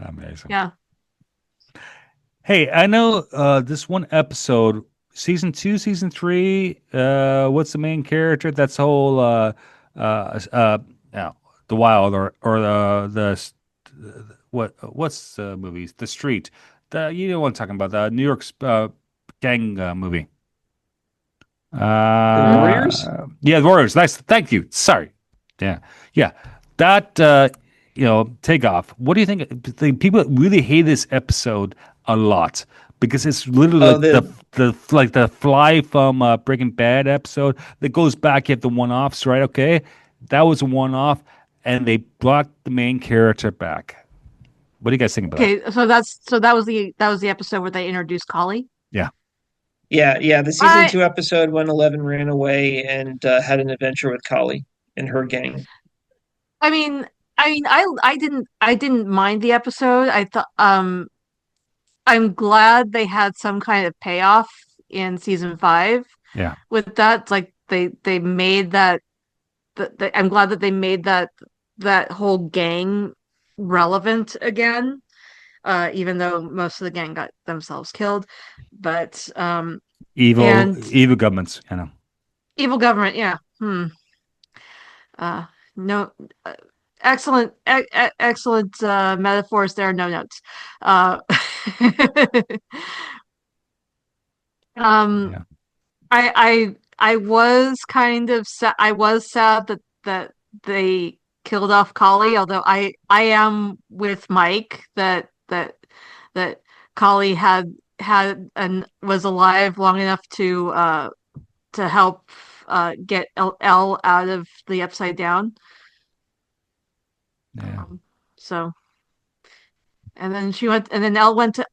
Amazing. Yeah. Hey, I know this one episode, season two, season three. What's the main character? That's whole yeah, the wild or what's the movies? The street. The you know what I'm talking about? The New York's gang movie. The Warriors? Yeah, the Warriors. Nice. Thank you. Sorry. Yeah. Yeah. That, take off. What do you think? The people really hate this episode a lot because it's literally Oh, like the fly from Breaking Bad episode that goes back. You have the one-offs, right? Okay. That was a one-off, and they brought the main character back. What do you guys think about that? Okay, so that was the episode where they introduced Collie. Yeah. yeah. The season I 2 episode when 11 ran away and had an adventure with Kali and her gang. I mean I didn't mind the episode. I thought I'm glad they had some kind of payoff in season 5 Yeah. with that. It's like they made that I'm glad that they made that whole gang relevant again. Even though most of the gang got themselves killed, but and Evil governments, evil government, yeah. No, excellent, excellent metaphors there. No notes. Uh, um, Yeah. I was kind of sad. I was sad that they killed off Collie, although I am with Mike that Collie had and was alive long enough to help get L out of the Upside Down. Yeah. So, and then Elle went to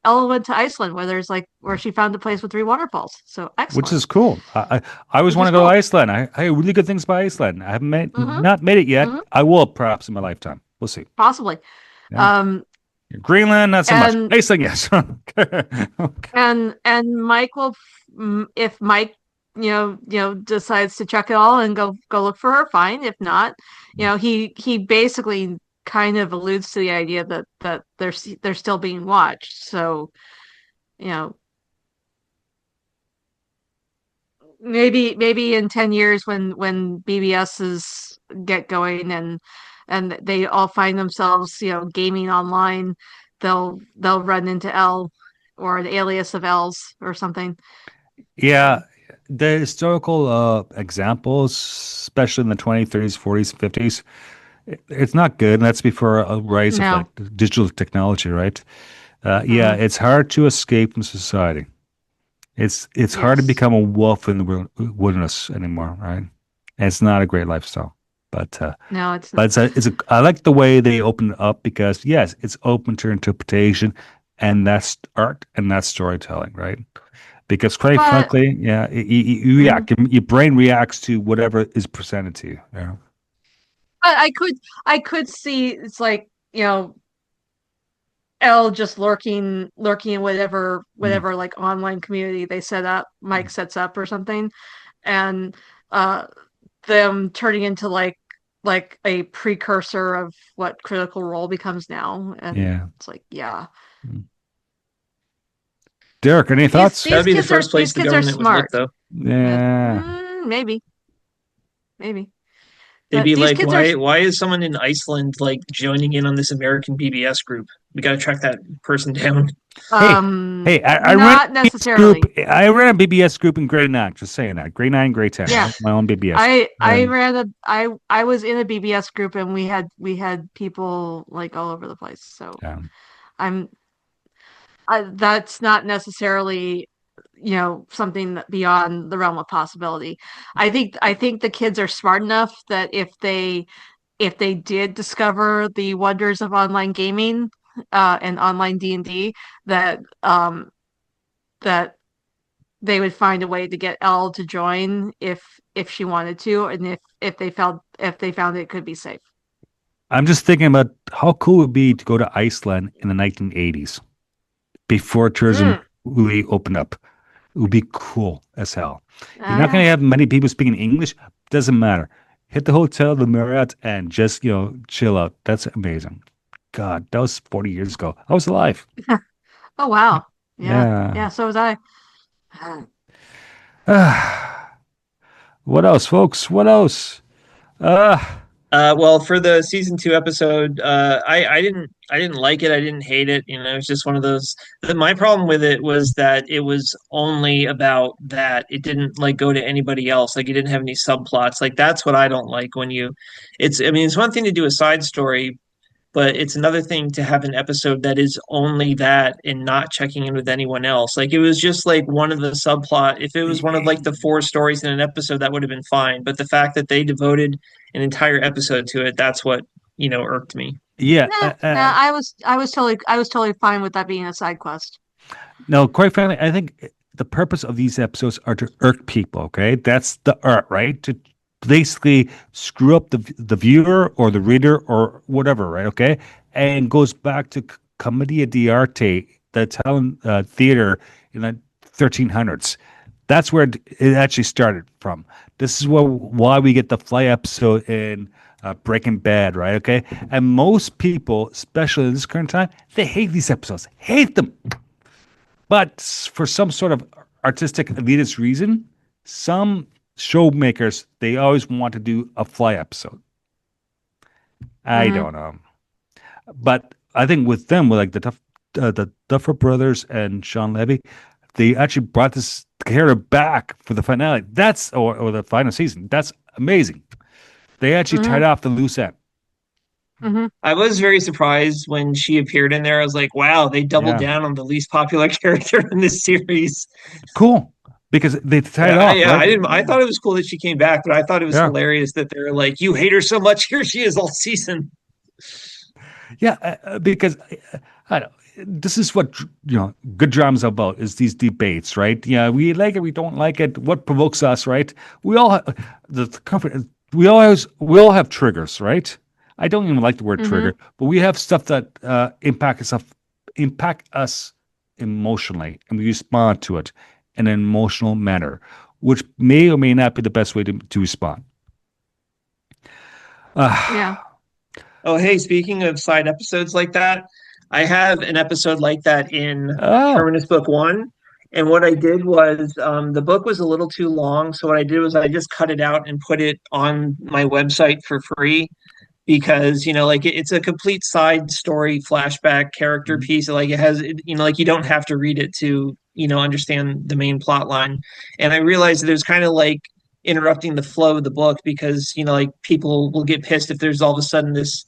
Iceland, where she found a place with 3 waterfalls. So excellent. Which is cool. I always want to go to Iceland. I hear really good things about Iceland. I haven't not made it yet. I will perhaps in my lifetime. We'll see. Possibly. Yeah. Greenland, not so much. Iceland, yes. Okay. And Mike will, if Mike, decides to check it all and go look for her, fine. If not, he basically kind of alludes to the idea that they're still being watched. So, maybe in 10 years when BBSs get going and they all find themselves, gaming online, they'll run into L or an alias of L's or something. Yeah. The historical examples, especially in the 20s, 30s, 40s, 50s, it's not good. And that's before a rise of like digital technology, right? Yeah, it's hard to escape from society. It's hard to become a wolf in the wilderness anymore, right? And it's not a great lifestyle. But no, it's not. But I like the way they open it up because yes, it's open to interpretation, and that's art and that's storytelling, right? Because quite frankly, yeah, you react. Your brain reacts to whatever is presented to you. Yeah. I could see it's like, Elle just lurking in whatever like online community they set up, Mike sets up or something, and them turning into like a precursor of what Critical Role becomes now, and it's like, yeah. Derek, any thoughts? That'd be the first place the government would look, though. Yeah, maybe. They'd be like, why is someone in Iceland like joining in on this American BBS group? We got to track that person down. Hey, I not ran necessarily. I ran a BBS group in grade 9. Just saying that, grade 9, grade 10. Yeah, my own BBS. I was in a BBS group, and we had people like all over the place. So that's not necessarily something that beyond the realm of possibility. I think the kids are smart enough that if they did discover the wonders of online gaming and online D&D, that that they would find a way to get Elle to join if she wanted to, and if they found it could be safe. I'm just thinking about how cool it would be to go to Iceland in the 1980s before tourism really opened up. It would be cool as hell. You're not going to have many people speaking English. Doesn't matter. Hit the hotel, the Marriott, and just, chill out. That's amazing. God, that was 40 years ago. I was alive. Oh, wow. Yeah, so was I. What else, folks? What else? Well, for the season 2 episode, I didn't like it. I didn't hate it. You know, it's just one of those. My problem with it was that it was only about that. It didn't like go to anybody else. Like it didn't have any subplots. Like that's what I don't like when you. It's. I mean, it's one thing to do a side story, but it's another thing to have an episode that is only that and not checking in with anyone else. Like it was just like one of the subplot. If it was one of like the 4 stories in an episode, that would have been fine. But the fact that they devoted an entire episode to it, that's what, irked me. Yeah. Nah, I was totally fine with that being a side quest. No, quite frankly, I think the purpose of these episodes are to irk people. Okay, that's the art, right? To basically screw up the viewer or the reader or whatever, right? Okay, and goes back to commedia dell'arte, the Italian theater in the 1300s. That's where it actually started from. This is why we get the fly episode in Breaking Bad, right? Okay, and most people, especially in this current time, they hate these episodes, hate them. But for some sort of artistic elitist reason, some showmakers, they always want to do a fly episode. I don't know. But I think with them, with like the Duffer Brothers and Sean Levy, they actually brought this character back for the finale. Or the final season. That's amazing. They actually tied off the loose end. I was very surprised when she appeared in there. I was like, wow, they doubled down on the least popular character in this series. Cool. Because they tied it off. Yeah, right? I thought it was cool that she came back, but I thought it was hilarious that they're like, you hate her so much. Here she is all season. Yeah, because I don't. This is what good drama's about, is these debates, right? Yeah, we like it, we don't like it. What provokes us, right? We all we all have triggers, right? I don't even like the word trigger, but we have stuff that impact us emotionally, and we respond to it in an emotional manner, which may or may not be the best way to respond. Yeah. Oh, hey, speaking of side episodes like that, I have an episode like that in Terminus Book 1. And what I did was the book was a little too long. So what I did was I just cut it out and put it on my website for free because, like it's a complete side story flashback character piece. Like it has, like you don't have to read it to, understand the main plot line. And I realized that it was kind of like interrupting the flow of the book because, like people will get pissed if there's all of a sudden this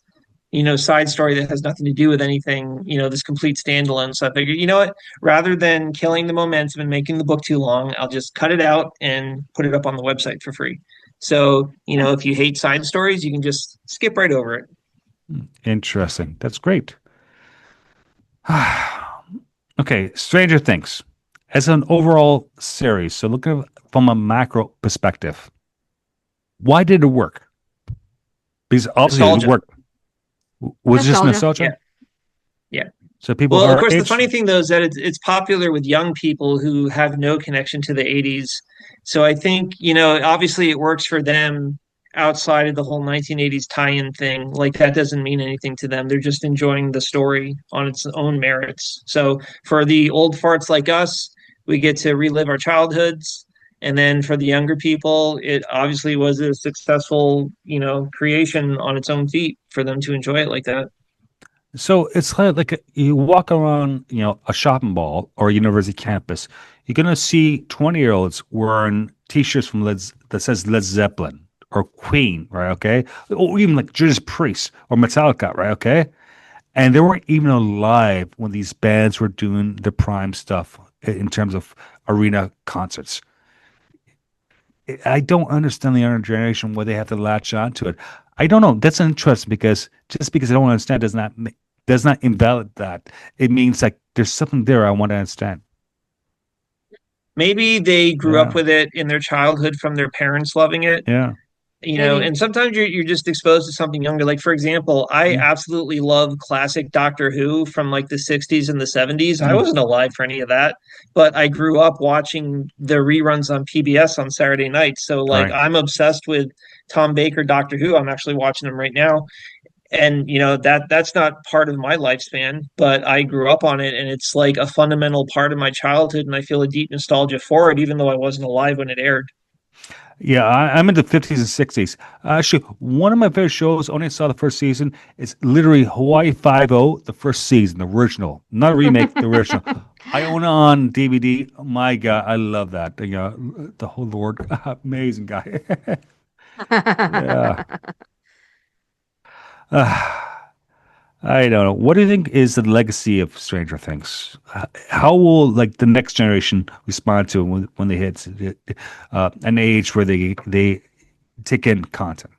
side story that has nothing to do with anything, this complete standalone. So I figured, you know what, rather than killing the momentum and making the book too long, I'll just cut it out and put it up on the website for free. So, if you hate side stories, you can just skip right over it. Interesting. That's great. Okay, Stranger Things. As an overall series, so looking from a macro perspective, why did it work? Because obviously it worked. Was it just nostalgia? Yeah. So people of course, the funny thing though is that it's popular with young people who have no connection to the 80s. So I think, obviously it works for them outside of the whole 1980s tie-in thing. Like that doesn't mean anything to them. They're just enjoying the story on its own merits. So for the old farts like us, we get to relive our childhoods. And then for the younger people, it obviously was a successful, creation on its own feet for them to enjoy it like that. So it's like you walk around, a shopping mall or a university campus, you're going to see 20-year-olds wearing T-shirts that says Led Zeppelin or Queen, right? Okay. Or even like Judas Priest or Metallica, right? Okay. And they weren't even alive when these bands were doing the prime stuff in terms of arena concerts. I don't understand the younger generation why they have to latch on to it. I don't know. That's interesting because just because I don't understand does not invalidate that. It means like there's something there I want to understand. Maybe they grew up with it in their childhood from their parents loving it. Yeah. And sometimes you're just exposed to something younger. Like, for example, I absolutely love classic Doctor Who from like the 60s and the 70s. I wasn't alive for any of that, but I grew up watching the reruns on PBS on Saturday nights. So like I'm obsessed with Tom Baker Doctor Who. I'm actually watching them right now. And that's not part of my lifespan, but I grew up on it and it's like a fundamental part of my childhood and I feel a deep nostalgia for it, even though I wasn't alive when it aired. Yeah, I'm in the 50s and 60s. Actually, one of my favorite shows, only saw the first season, is literally Hawaii Five-O, the first season, the original, not a remake, the original. I own it on DVD. Oh my God, I love that. The whole Lord, amazing guy. Yeah. I don't know. What do you think is the legacy of Stranger Things? How will like the next generation respond to it when they hit an age where they take in content?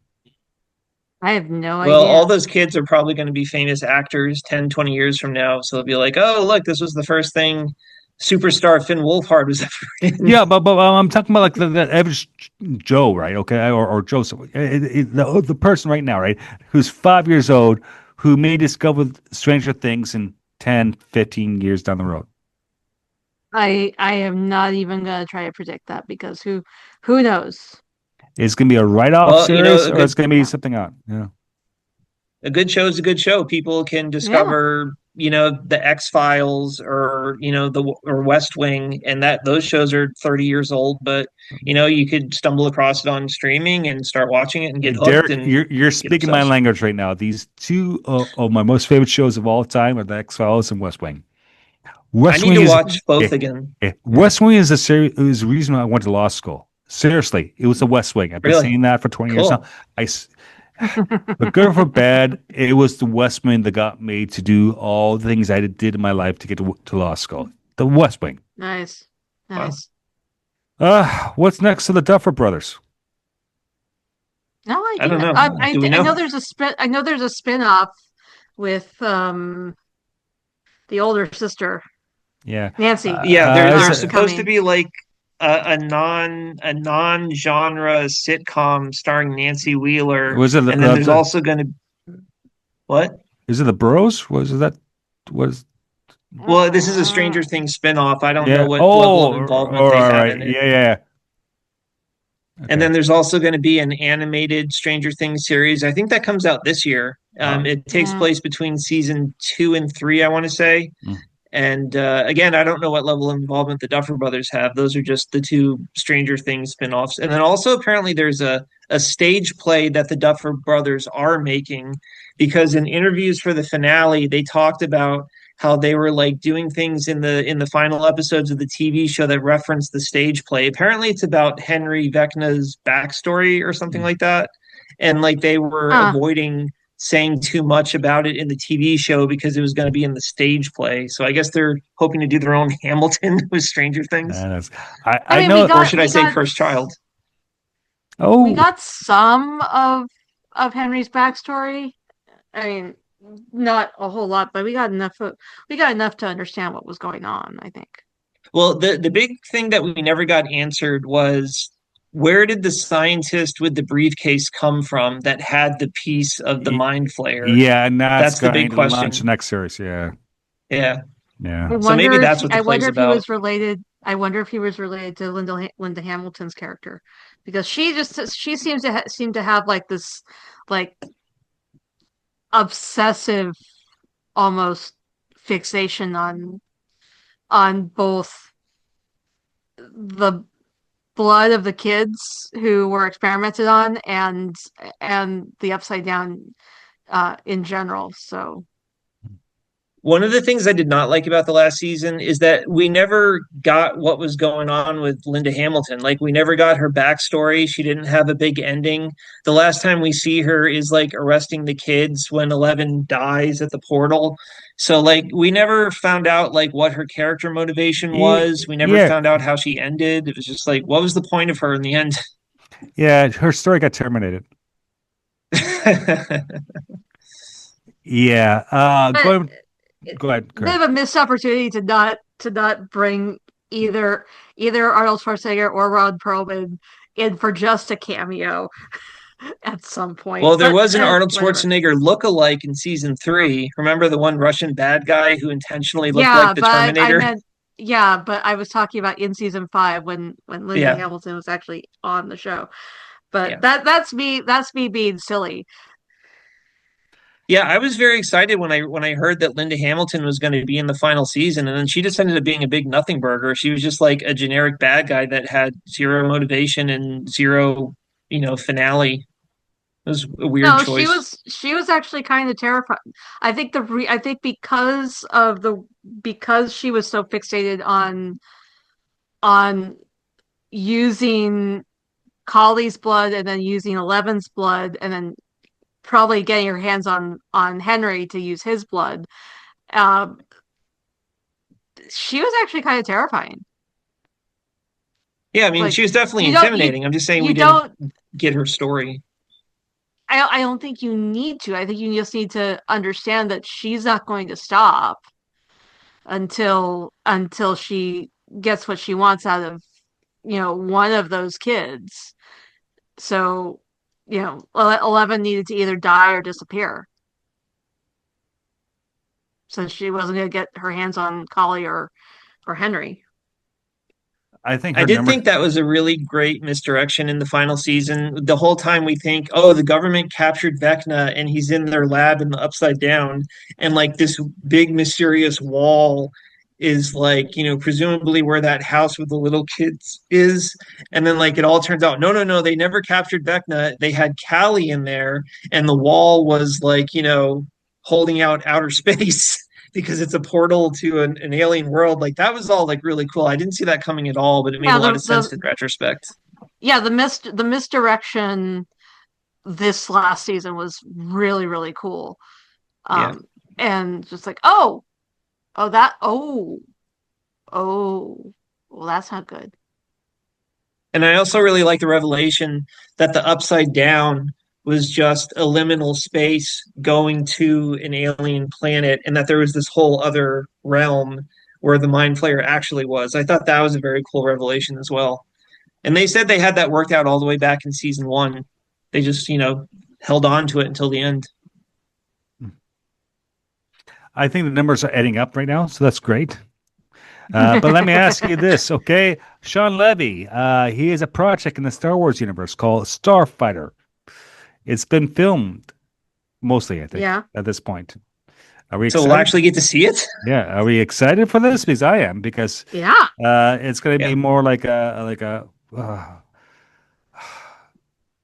I have no Well, all idea. those kids are probably going to be famous actors 10, 20 years from now. So they'll be like, oh, look, this was the first thing superstar Finn Wolfhard was ever in. Yeah, but I'm talking about like the average Joe, right? Okay, or Joseph, the person right now, right, who's 5 years old, who may discover Stranger Things in 10, 15 years down the road. I am not even gonna try to predict that because who knows? It's gonna be a write-off Well, series, a or it's good gonna be Yeah. something on. Yeah. show is a good show. People can Yeah. discover, the X-Files or, or West Wing, and that those shows are 30 years old, but you could stumble across it on streaming and start watching it and get hooked Derek, and you're get speaking my obsessed. language right now. These two of my most favorite shows of all time are The X-Files and West Wing. I West need Wing to is watch eh, both again. Yeah, West Wing is a series is the reason I went to law school. Seriously, it was the West Wing. I've been really saying that for 20 years now. cool. I, s- but good or for bad, it was the West Wing that got me to do all the things I did in my life to get to law school. The West Wing. Nice. Wow. Nice. What's next to the Duffer Brothers? No I don't idea. know. Do we I know know? there's a spin-off with the older sister, Yeah. Nancy. Yeah, there's supposed to Coming. be like a non genre sitcom starring Nancy Wheeler, Was it and then there's also going to what? is it the Burrows? Was Well, this is a Stranger Mm, Things spinoff. I don't know yeah. what level Oh, of involvement they all had right. in it. Yeah, yeah. And Okay. then there's also going to be an animated Stranger Things series. I think that comes out this year. Uh, It takes mm. place between season 2 and 3, I want to say. mm. And again, I don't know what level of involvement the Duffer Brothers have. Those are just the two Stranger Things spinoffs. And then also apparently there's a stage play that the Duffer Brothers are making because in interviews for the finale, they talked about how they were like doing things in the final episodes of the TV show that reference the stage play. Apparently it's about Henry Vecna's backstory or something Mm. like that. And like they were Huh. avoiding saying too much about it in the TV show because it was going to be in the stage play. So I guess they're hoping to do their own Hamilton with Stranger Things, That's- I I mean, know. or should I say Cursed Child? we Oh, got some of Henry's backstory. I mean, not a whole lot, but we got enough to understand what was going on, I think. Well, the big thing that we never got answered was where did the scientist with the briefcase come from that had the piece of the y- mind flayer? yeah, and that's That's the going big to launch the question. next series. Yeah, Yeah. yeah. So maybe that's what the I wonder play's if he about. was related. I wonder if he was related to Linda Hamilton's character, because she seem to have like this like obsessive almost fixation on both the blood of the kids who were experimented on and the upside down in general. So One of the things I did not like about the last season is that we never got what was going on with Linda Hamilton. Like, we never got her backstory. She didn't have a big ending. The last time we see her is like arresting the kids when 11 dies at the portal. So, like, we never found out like what her character motivation was. We never Yeah, found out how she ended. It was just like, what was the point of her in the end? yeah. Her story got terminated. Yeah. but Go ahead. Go bit ahead. of a missed opportunity to not bring either Arnold Schwarzenegger or Ron Perlman in for just a cameo at some point. Well, there But was an Arnold whatever. Schwarzenegger look-alike in season 3. Remember the one Russian bad guy who intentionally looked like Yeah, the but I Terminator? meant yeah, but I was talking about in season 5 when Linda Yeah, Hamilton was actually on the show. But yeah. that's me being silly. Yeah, I was very excited when I heard that Linda Hamilton was going to be in the final season, and then she just ended up being a big nothing burger. She was just like a generic bad guy that had zero motivation and zero, finale. It was a weird No, choice. she was actually kind of terrified. I think because she was so fixated on using Collie's blood and then using Eleven's blood and then probably getting her hands on Henry to use his blood. Um, she was actually kind of terrifying. Yeah, I mean, Like she was definitely you don't intimidating. I'm just saying you we didn't don't get her story. I don't think you need to. I think you just need to understand that she's not going to stop until she gets what she wants out of, one of those kids. So, 11 needed to either die or disappear. Since she wasn't going to get her hands on Collie or Henry. I think I her did number. think that was a really great misdirection in the final season. The whole time we think, oh, the government captured Vecna and he's in their lab in the Upside Down, and like this big mysterious wall is like, presumably where that house with the little kids is. And then like it all turns out, no, no, no, they never captured Vecna. They had Callie in there, and the wall was like, holding out outer space. Because it's a portal to an alien world. Like that was all like really cool. I didn't see that coming at all, but it made Yeah, a lot of sense in retrospect. the misdirection this last season was really, really cool. Yeah. And just like, oh, well, that's not good. And I also really like the revelation that the upside down was just a liminal space going to an alien planet and that there was this whole other realm where the mind flayer actually was. I thought that was a very cool revelation as well. And they said they had that worked out all the way back in season one. They just, held on to it until the end. I think the numbers are adding up right now, so that's great. But let me ask you this, okay? Sean Levy, he has a project in the Star Wars universe called Starfighter. It's been filmed mostly, I think, Yeah. at this point. Are we So excited? we'll actually get to see it. Yeah, are we excited for this? Because I am, because Yeah. it's going to be Yeah. more like a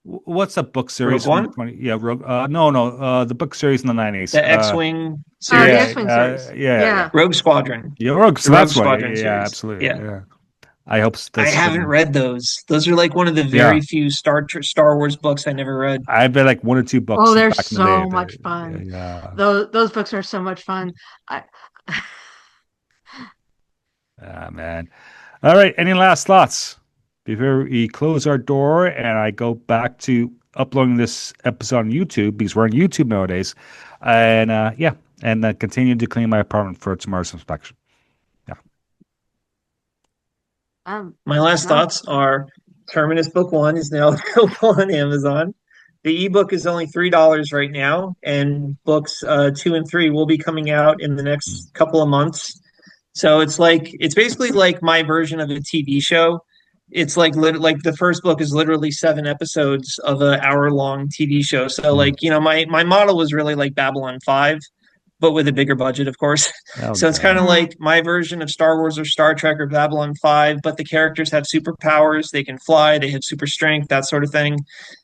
what's the book series Rogue from the One, 20? Yeah, no, the book series in the 90s. the X-wing The series, X-Wing series. Yeah. Rogue Squadron, Yeah, Rogue, the so Rogue that's why. Squadron Yeah, series. absolutely. Yeah. Yeah. I hope I that's haven't good. read those. Those are like one of the Yeah. very few Star Wars books I never read. I've read like one or two books Oh, they're back in the day. so much fun. Yeah. Those books are so much fun. I, Ah, man. All right. Any last thoughts before we close our door and I go back to uploading this episode on YouTube because we're on YouTube nowadays, and continue to clean my apartment for tomorrow's inspection. Yeah. My last no. thoughts are Terminus Book One is now available on Amazon. The ebook is only $3 right now, and books 2 and 3 will be coming out in the next couple of months. So it's basically like my version of a TV show. It's like the first book is literally 7 episodes of an hour-long TV show. So Mm. my model was really like Babylon 5, but with a bigger budget, of course. Oh, So it's kind of God. like my version of Star Wars or Star Trek or Babylon 5, but the characters have superpowers. They can fly, they have super strength, that sort of thing.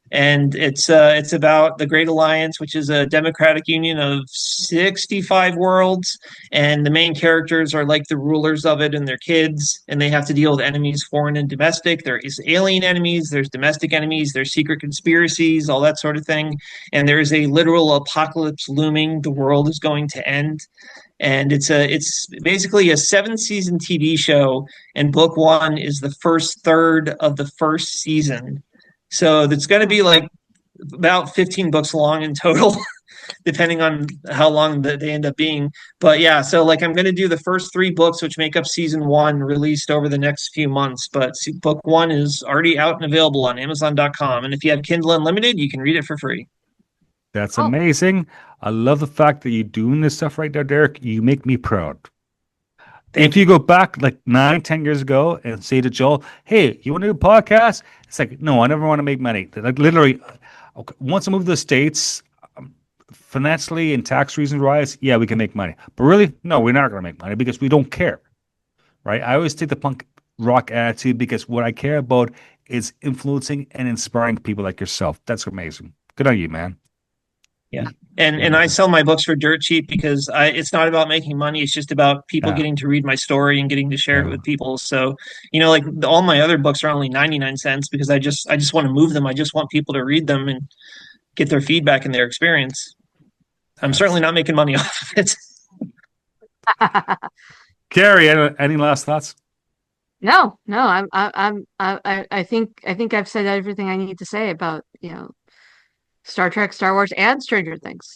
And it's about the Great Alliance, which is a democratic union of 65 worlds, and the main characters are like the rulers of it and their kids, and they have to deal with enemies, foreign and domestic. There is alien enemies, there's domestic enemies, there's secret conspiracies, all that sort of thing. And there is a literal apocalypse looming. The world is going to end, and it's basically a 7 season TV show, and book one is the first third of the first season. So it's going to be like about 15 books long in total, depending on how long they end up being. But yeah, so like I'm going to do the first 3 books, which make up season one, released over the next few months. But book one is already out and available on Amazon.com. And if you have Kindle Unlimited, you can read it for free. That's Oh. amazing. I love the fact that you're doing this stuff right now, Derek. You make me proud. If you go back like 9, 10 years ago and say to Joel, "Hey, you want to do a podcast?" It's like, no, I never want to make money. Like literally, okay, once I moved to the States, financially and tax reasons wise, yeah, we can make money. But really, no, we're not going to make money because we don't care, right? I always take the punk rock attitude because what I care about is influencing and inspiring people like yourself. That's amazing. Good on you, man. Yeah. And I sell my books for dirt cheap because it's not about making money. It's just about people Yeah. getting to read my story and getting to share it Yeah. with people. So, like all my other books are only 99 cents because I just want to move them. I just want people to read them and get their feedback and their experience. I'm certainly not making money off of it. Carrie, any last thoughts? No, I think I've said everything I need to say about, Star Trek, Star Wars, and Stranger Things.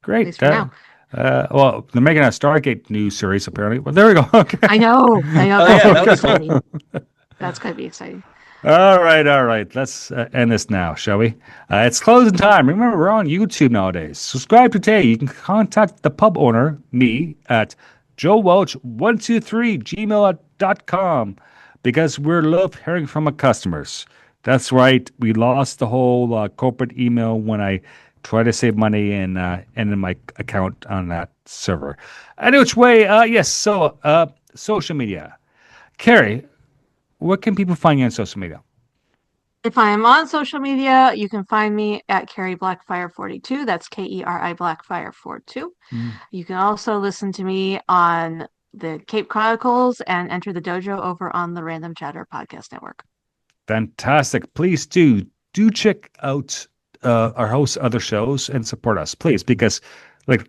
Great. At least for now. Well, they're making a Stargate new series apparently. Well, there we go. Okay. I know. Oh, yeah, that was exciting. That's going to be exciting. All right. Let's end this now, shall we? It's closing time. Remember, we're on YouTube nowadays. Subscribe today. You can contact the pub owner, me, at joewelch123gmail.com because we love hearing from our customers. That's right. We lost the whole corporate email when I tried to save money and in my account on that server. Any which way, yes. So, social media. Carrie, where can people find you on social media? If I am on social media, you can find me at Carrie Blackfire42. That's Keri Blackfire42. You can also listen to me on the Cape Chronicles and Enter the Dojo over on the Random Chatter Podcast Network. Fantastic. Please do check out our hosts' other shows and support us, please, because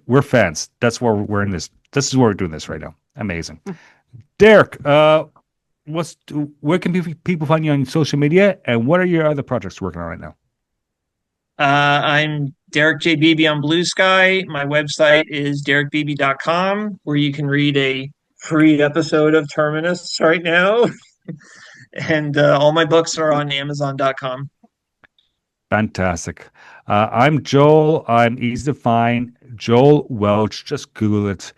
we're fans. That's where we're in this. This is where we're doing this right now. Amazing. Derek, where can people find you on social media, and what are your other projects working on right now? I'm Derek J. Beebe on Blue Sky. My website is derekbeebe.com, where you can read a free episode of Terminus right now. And all my books are on Amazon.com. Fantastic. I'm Joel. I'm easy to find. Joel Welch. Just Google it.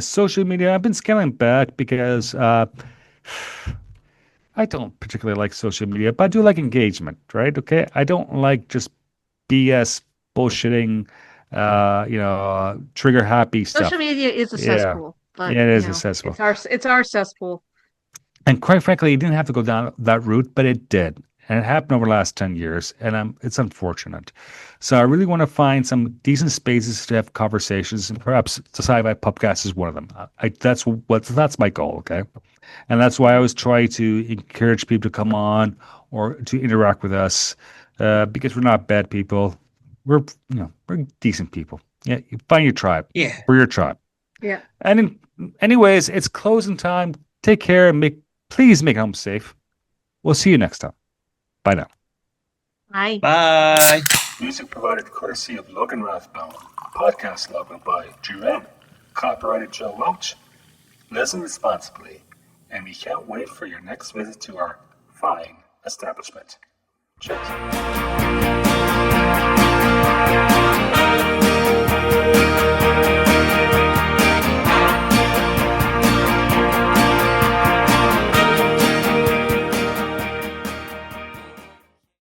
Social media, I've been scaling back because I don't particularly like social media, but I do like engagement, right? Okay. I don't like just BS bullshitting, trigger happy stuff. Social media is a cesspool. But, yeah, it is a cesspool. It's our cesspool. And quite frankly, it didn't have to go down that route, but it did. And it happened over the last 10 years, and it's unfortunate. So I really want to find some decent spaces to have conversations, and perhaps the SciFi Pubcast is one of them. That's my goal, okay? And that's why I always try to encourage people to come on or to interact with us, because we're not bad people. We're decent people. Yeah, you find your tribe. Yeah. We're your tribe. Yeah. And anyways, it's closing time. Take care and please make home safe. We'll see you next time. Bye now. Bye. Bye. Music provided courtesy of Logan Rathbone. Podcast logo by Drew. Copyrighted Joe Welch. Listen responsibly, and we can't wait for your next visit to our fine establishment. Cheers.